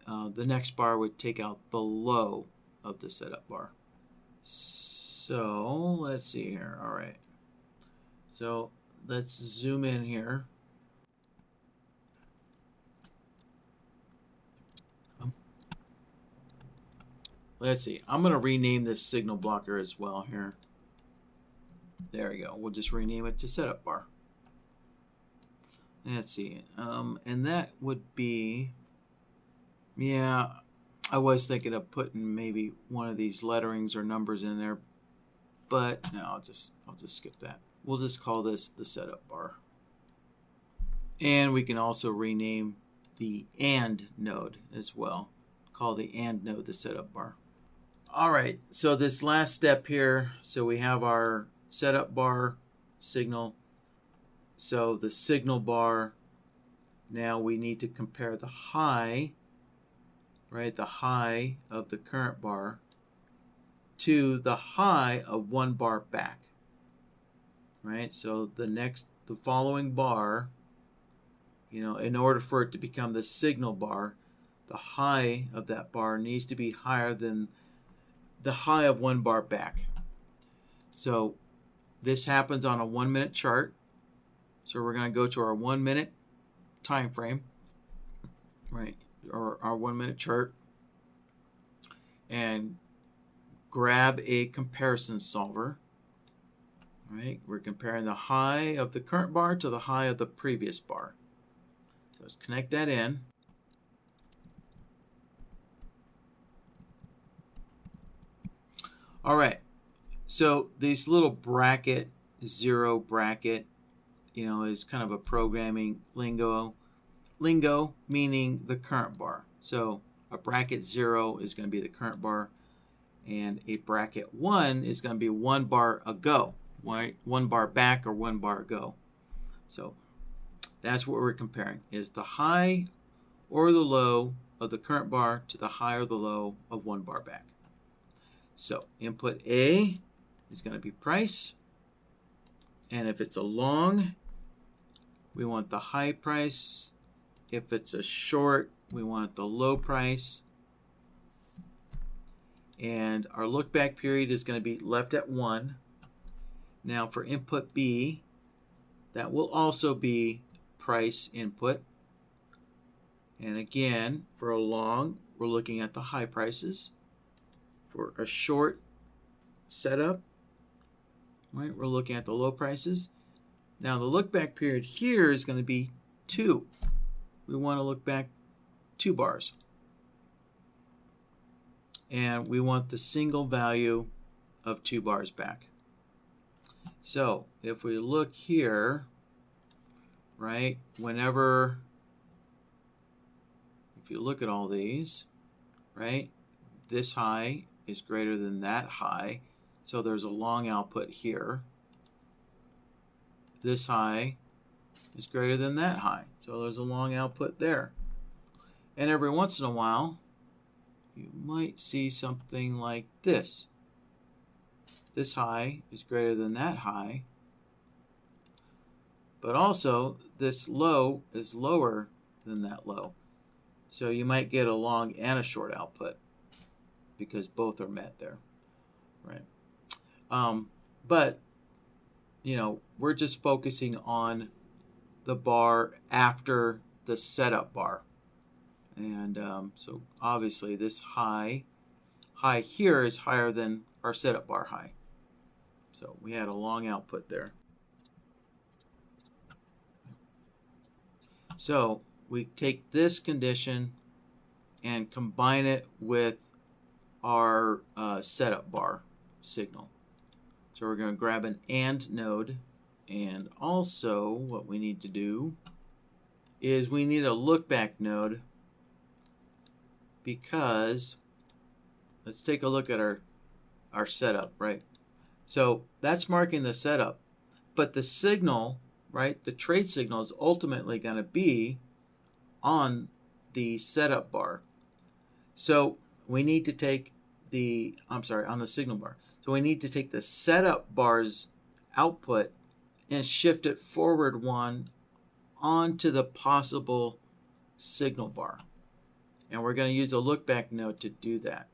the next bar would take out the low of the setup bar. So let's see here. All right. So let's zoom in here. Let's see. I'm going to rename this signal blocker as well here. There we go. We'll just rename it to setup bar. Let's see. And that would be, yeah, I was thinking of putting maybe one of these letterings or numbers in there, but no, I'll just skip that. We'll just call this the setup bar. And we can also rename the AND node as well. Call the AND node the setup bar. All right, so this last step here, so we have our setup bar signal. So the signal bar, now we need to compare the high, right, the high of the current bar to the high of 1 bar back, right? So the following bar, in order for it to become the signal bar, the high of that bar needs to be higher than the high of 1 bar back. So this happens on a 1-minute chart. So we're going to go to our 1-minute time frame, right, or our 1-minute chart, and grab a comparison solver. Right, we're comparing the high of the current bar to the high of the previous bar. So let's connect that in. All right, so these little bracket, 0 bracket, is kind of a programming lingo meaning the current bar. So a bracket 0 is going to be the current bar, and a bracket 1 is going to be 1 bar ago, right? 1 bar back or 1 bar ago. So that's what we're comparing, is the high or the low of the current bar to the high or the low of 1 bar back. So input A is going to be price, and if it's a long, we want the high price. If it's a short, we want the low price. And our look back period is going to be left at 1. Now for input B, that will also be price input. And again, for a long, we're looking at the high prices. For a short setup, right? We're looking at the low prices. Now the look back period here is going to be 2. We want to look back 2 bars. And we want the single value of 2 bars back. So if we look here, right, whenever, if you look at all these, right, this high is greater than that high, so there's a long output here. This high is greater than that high, so there's a long output there. And every once in a while, you might see something like this. This high is greater than that high, but also this low is lower than that low. So you might get a long and a short output because both are met there, right? But, you know, we're just focusing on the bar after the setup bar. And so obviously this high here is higher than our setup bar high. So we had a long output there. So we take this condition and combine it with our setup bar signal. So we're going to grab an AND node, and also what we need to do is we need a look back node, because let's take a look at our setup, right? So that's marking the setup, but the signal, right, the trade signal is ultimately going to be on the setup bar. So we need to take the, on the signal bar. So we need to take the setup bar's output and shift it forward 1 onto the possible signal bar. And we're going to use a look back node to do that.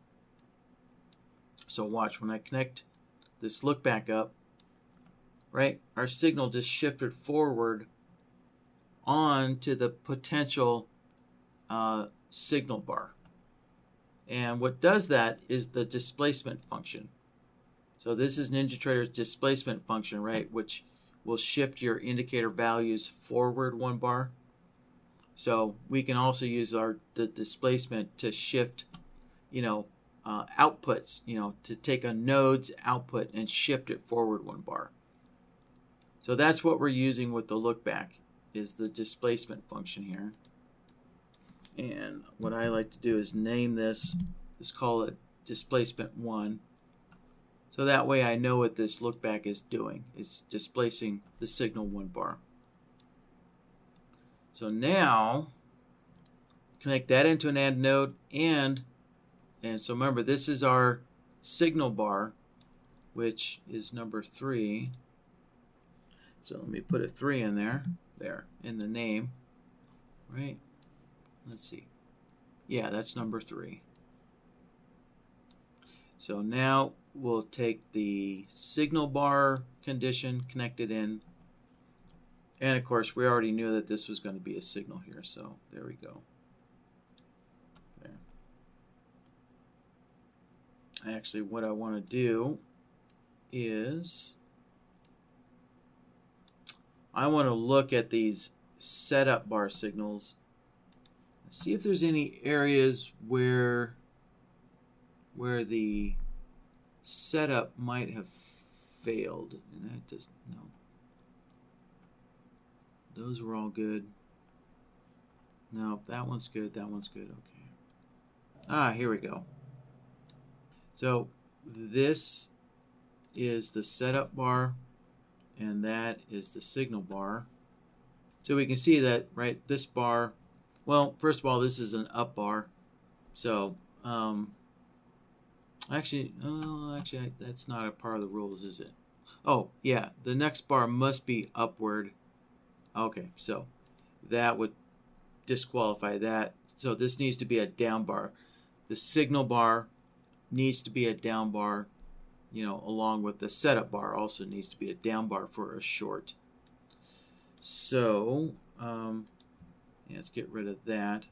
So watch, when I connect this look back up, right, our signal just shifted forward onto the potential signal bar. And what does that is the displacement function. So this is NinjaTrader's displacement function, right, which will shift your indicator values forward 1 bar. So we can also use the displacement to shift, you know, outputs, you know, to take a node's output and shift it forward 1 bar. So that's what we're using with the look back, is the displacement function here. And what I like to do is name this, let's call it displacement 1. So that way I know what this look back is doing. It's displacing the signal 1 bar. So now connect that into an AND node, and so remember, this is our signal bar, which is number 3. So let me put a 3 in there in the name, right? Let's see. Yeah, that's number 3. So now we'll take the signal bar condition, connect it in, and of course we already knew that this was going to be a signal here, so there we go. Actually, what I want to do is I want to look at these setup bar signals, see if there's any areas where the setup might have failed. And I just, no. Those were all good. No, that one's good. That one's good. Okay. Here we go. So this is the setup bar, and that is the signal bar. So we can see that, right, this bar, well, first of all, this is an up bar. So actually, that's not a part of the rules, is it? Oh, yeah, the next bar must be upward. Okay, so that would disqualify that. So this needs to be a down bar. The signal bar needs to be a down bar, you know, along with the setup bar also needs to be a down bar for a short. So let's get rid of that.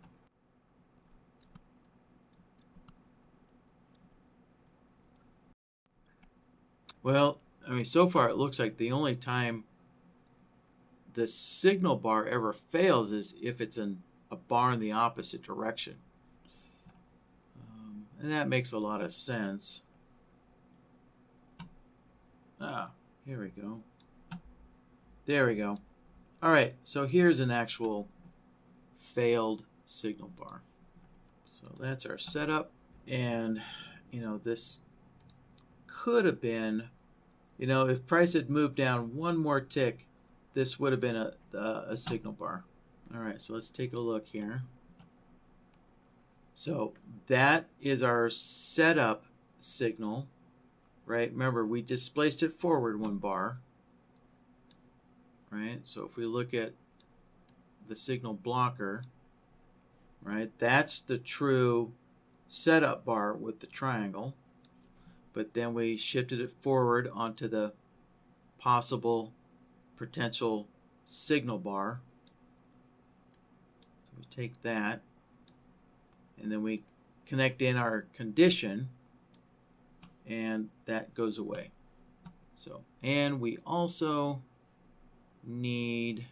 Well, I mean, so far it looks like the only time the signal bar ever fails is if it's a bar in the opposite direction. And that makes a lot of sense. Here we go. There we go. All right, so here's an actual failed signal bar. So that's our setup. And, you know, this could have been, you know, if price had moved down one more tick, this would have been a signal bar. All right, so let's take a look here. So that is our setup signal, right? Remember, we displaced it forward one bar, right? So if we look at the signal blocker, right, that's the true setup bar with the triangle. But then we shifted it forward onto the possible potential signal bar. So we take that, and then we connect in our condition, and that goes away. So, and we also need,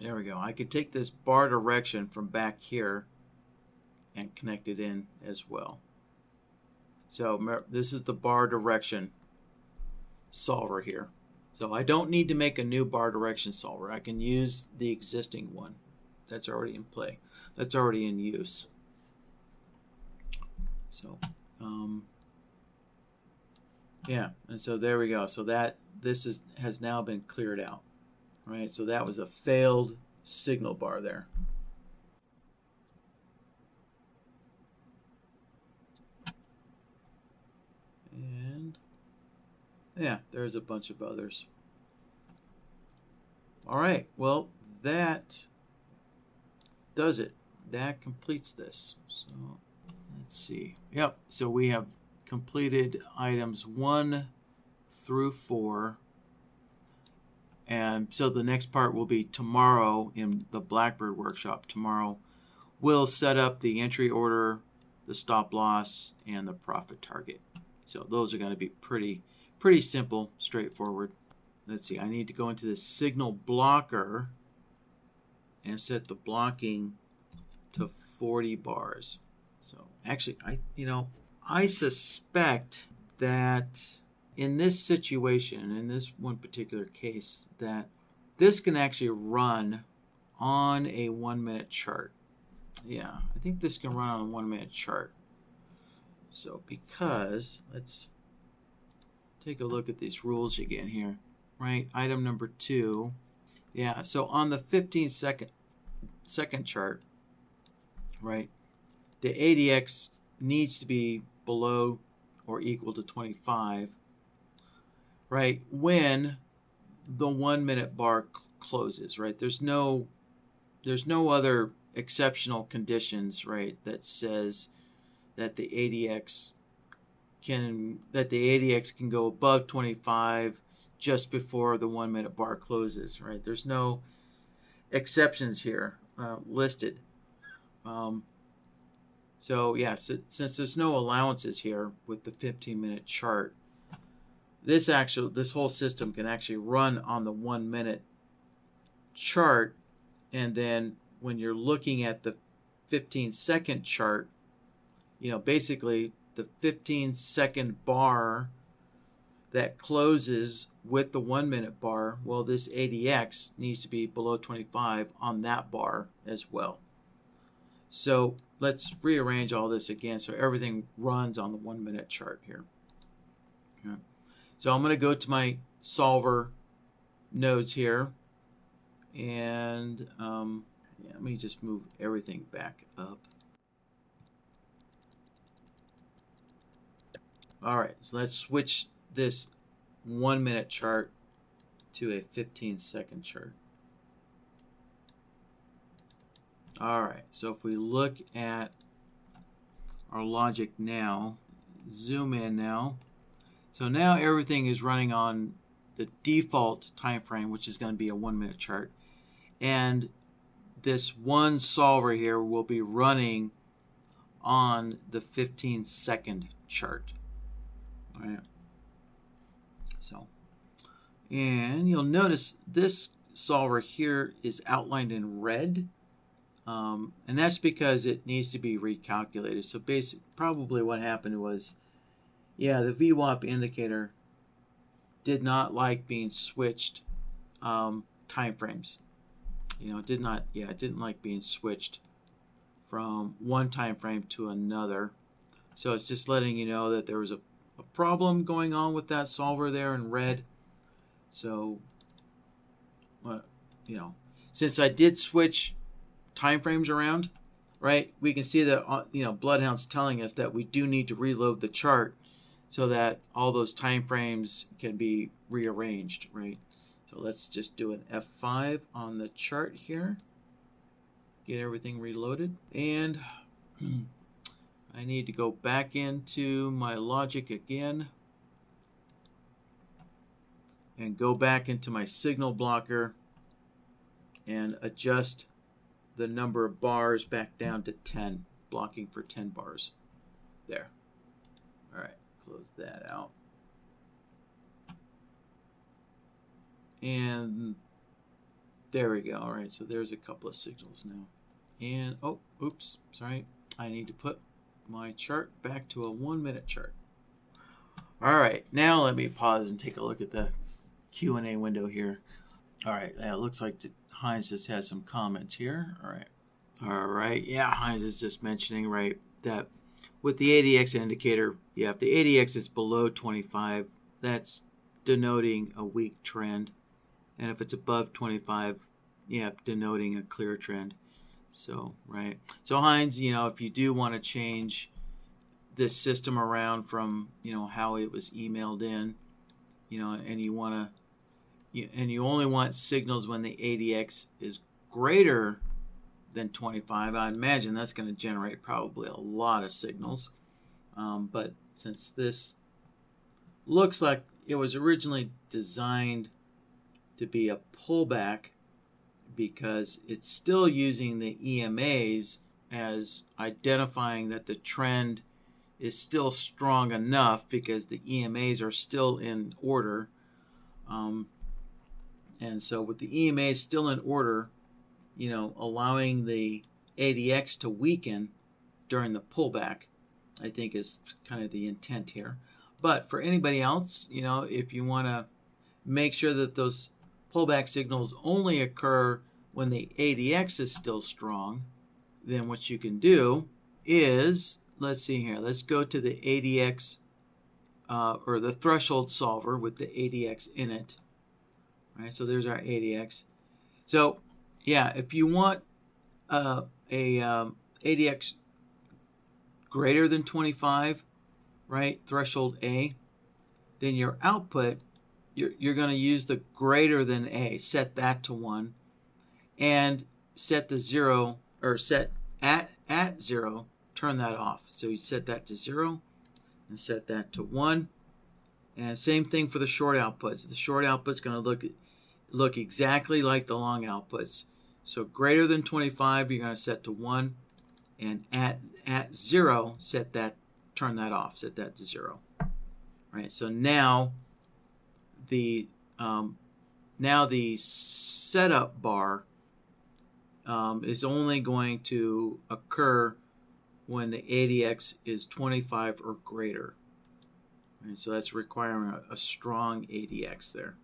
there we go. I could take this bar direction from back here and connect it in as well. So this is the bar direction solver here. So I don't need to make a new bar direction solver. I can use the existing one that's already in play. That's already in use. So, yeah, and so there we go. So that this has now been cleared out, right? So that was a failed signal bar there. And yeah, there's a bunch of others. All right, well, that does it. That completes this. So let's see. Yep, so we have completed items 1 through 4. And so the next part will be tomorrow in the Blackbird workshop. Tomorrow we'll set up the entry order, the stop loss, and the profit target. So those are going to be pretty simple, straightforward. Let's see, I need to go into the signal blocker and set the blocking to 40 bars. So actually, I suspect that in this situation, in this one particular case, that this can actually run on a 1-minute chart. Yeah, I think this can run on a 1-minute chart. So because, let's take a look at these rules again here, right? Item number 2. Yeah, so on the 15-second chart, right, the ADX needs to be below or equal to 25, right, when the 1-minute bar closes, right? There's no other exceptional conditions, right, that says that the ADX can go above 25 just before the 1-minute bar closes, right? There's no exceptions here listed. So yes, since there's no allowances here with the 15-minute chart, this whole system can actually run on the 1-minute chart, and then when you're looking at the 15-second chart, basically the 15-second bar that closes with the 1-minute bar, well, this ADX needs to be below 25 on that bar as well. So let's rearrange all this again so everything runs on the 1-minute chart here. Okay. So I'm going to go to my solver nodes here, and let me just move everything back up. All right, so let's switch this 1-minute chart to a 15-second chart. All right, so if we look at our logic now, zoom in now. So now everything is running on the default time frame, which is going to be a 1-minute chart. And this one solver here will be running on the 15-second chart. All right. So, and you'll notice this solver here is outlined in red. And that's because it needs to be recalculated. So probably what happened was, yeah, the VWAP indicator did not like being switched time frames. It didn't like being switched from one time frame to another. So it's just letting you know that there was a problem going on with that solver there in red. So, since I did switch time frames around, right, we can see that BloodHound's telling us that we do need to reload the chart so that all those time frames can be rearranged, right? So let's just do an F5 on the chart here, get everything reloaded, and I need to go back into my logic again and go back into my signal blocker and adjust the number of bars back down to 10, blocking for 10 bars. There. All right, close that out. And there we go. All right, so there's a couple of signals now. And, oh, oops, sorry. I need to put my chart back to a 1-minute chart. All right, now let me pause and take a look at the Q&A window here. All right, it looks like Heinz just has some comments here. All right, yeah, Heinz is just mentioning, right, that with the ADX indicator, yeah, if the ADX is below 25, that's denoting a weak trend. And if it's above 25, yeah, denoting a clear trend. So, right. So Heinz, if you do want to change this system around from, how it was emailed in, and you want to, and you only want signals when the ADX is greater than 25, I imagine that's going to generate probably a lot of signals. But since this looks like it was originally designed to be a pullback, because it's still using the EMAs as identifying that the trend is still strong enough, because the EMAs are still in order. And so with the EMAs still in order, allowing the ADX to weaken during the pullback, I think is kind of the intent here. But for anybody else, if you want to make sure that those pullback signals only occur when the ADX is still strong, then what you can do is, let's see here, let's go to the ADX or the threshold solver with the ADX in it. All right, so there's our ADX. So yeah, if you want a ADX greater than 25, right, threshold A, then your output, you're going to use the greater than A, set that to 1, and set the 0, or set at 0, turn that off. So you set that to 0 and set that to 1. And same thing for the short outputs. The short output's going to look exactly like the long outputs. So greater than 25, you're going to set to 1, and at 0, turn that off, set that to 0. Right. So now the setup bar is only going to occur when the ADX is 25 or greater. Right, so that's requiring a strong ADX there.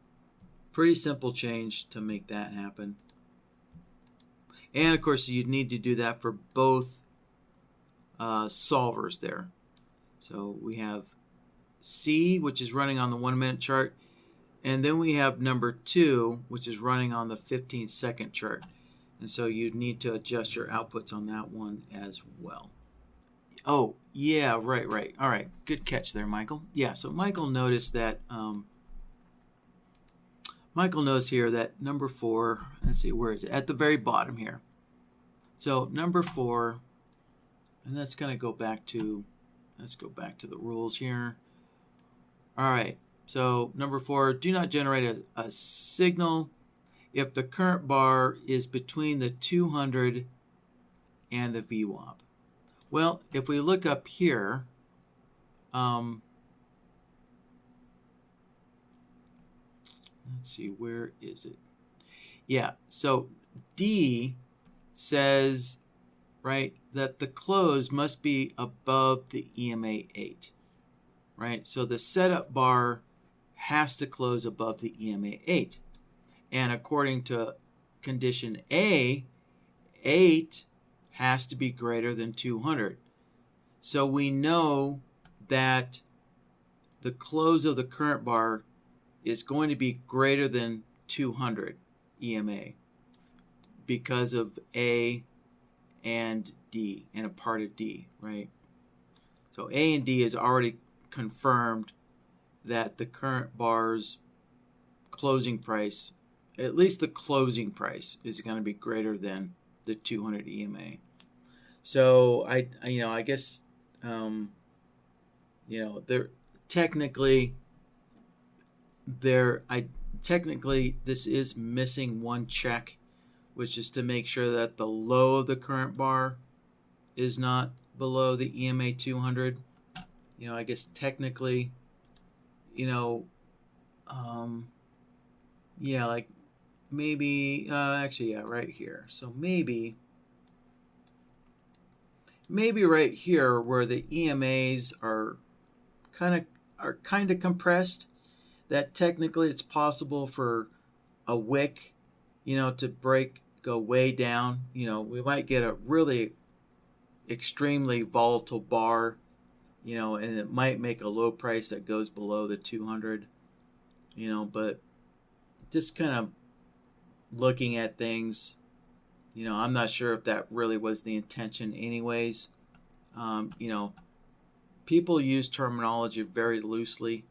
Pretty simple change to make that happen. And of course, you'd need to do that for both solvers there. So we have C, which is running on the 1-minute chart, and then we have number 2, which is running on the 15-second chart. And so you'd need to adjust your outputs on that one as well. Oh, yeah, right. All right, good catch there, Michael. Yeah, so Michael noticed that, Michael knows here that number 4, let's see, where is it? At the very bottom here. So number 4, and let's kind of go back to, the rules here. All right, so number 4, do not generate a signal if the current bar is between the 200 and the VWAP. Well, if we look up here, let's see, where is it? Yeah, so D says, right, that the close must be above the EMA 8, right? So the setup bar has to close above the EMA 8. And according to condition A, 8 has to be greater than 200. So we know that the close of the current bar is going to be greater than 200 EMA because of A and D and a part of D, right? So A and D is already confirmed that the current bar's closing price, at least the closing price, is going to be greater than the 200 EMA. So I guess there technically this is missing one check, which is to make sure that the low of the current bar is not below the EMA 200. I guess technically, like maybe, actually, yeah, right here. So maybe right here where the EMAs are kind of compressed, that technically it's possible for a wick, to go way down. We might get a really extremely volatile bar, and it might make a low price that goes below the 200, but just kind of looking at things, I'm not sure if that really was the intention anyways. People use terminology very loosely.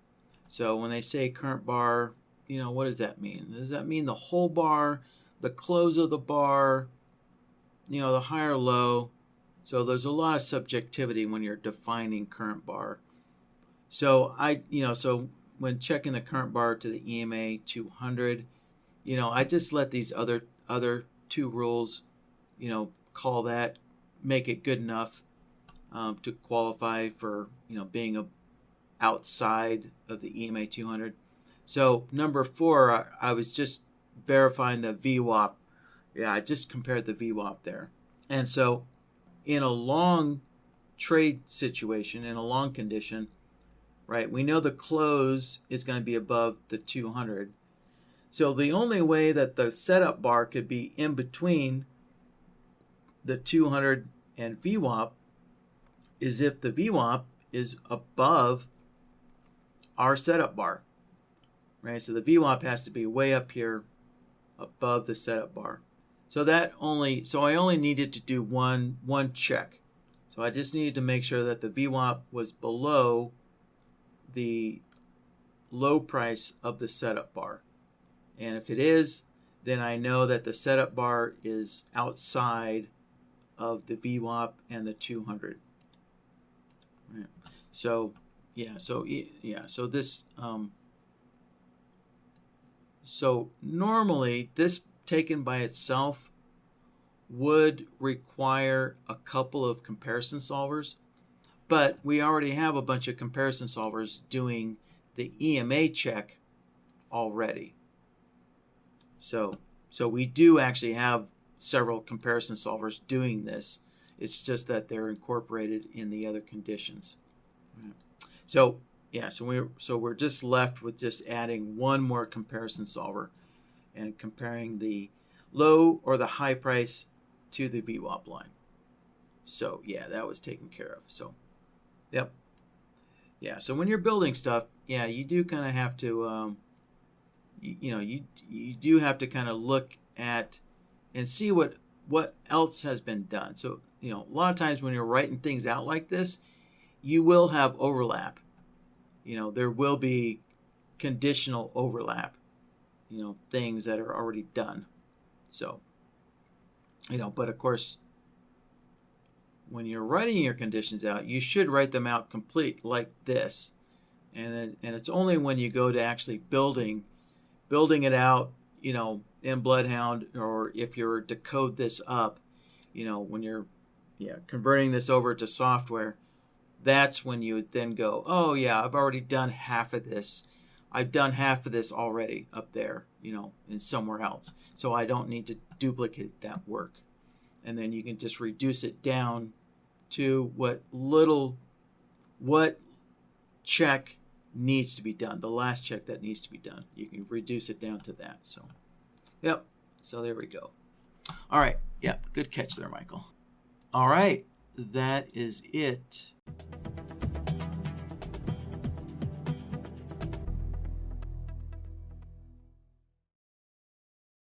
So when they say current bar, what does that mean? Does that mean the whole bar, the close of the bar, the high or low? So there's a lot of subjectivity when you're defining current bar. So so when checking the current bar to the EMA 200, I just let these other two rules, call that, make it good enough to qualify for, being outside of the EMA 200. So number 4, I was just verifying the VWAP. Yeah, I just compared the VWAP there. And so in a long trade situation, in a long condition, right, we know the close is going to be above the 200. So the only way that the setup bar could be in between the 200 and VWAP is if the VWAP is above our setup bar, right? So the VWAP has to be way up here above the setup bar. So I only needed to do one check. So I just needed to make sure that the VWAP was below the low price of the setup bar. And if it is, then I know that the setup bar is outside of the VWAP and the 200. Right. So this so normally this taken by itself would require a couple of comparison solvers, but we already have a bunch of comparison solvers doing the EMA check already. So we do actually have several comparison solvers doing this. It's just that they're incorporated in the other conditions. Right. So we're just left with just adding one more comparison solver and comparing the low or the high price to the VWAP line. So yeah, that was taken care of. So yep. Yeah, so when you're building stuff, yeah, you do kind of have to you do have to kind of look at and see what else has been done. So, a lot of times when you're writing things out like this, you will have overlap. There will be conditional overlap, things that are already done. So, but of course, when you're writing your conditions out, you should write them out complete like this. And it's only when you go to actually building it out, in BloodHound, or if you're to code this up, when you're converting this over to software, that's when you would then go, oh yeah, I've already done half of this. I've done half of this already up there, you know, and somewhere else. So I don't need to duplicate that work. And then you can just reduce it down to what check needs to be done, the last check that needs to be done. You can reduce it down to that. So, yep. So there we go. All right. Yep. Good catch there, Michael. All right. That is it.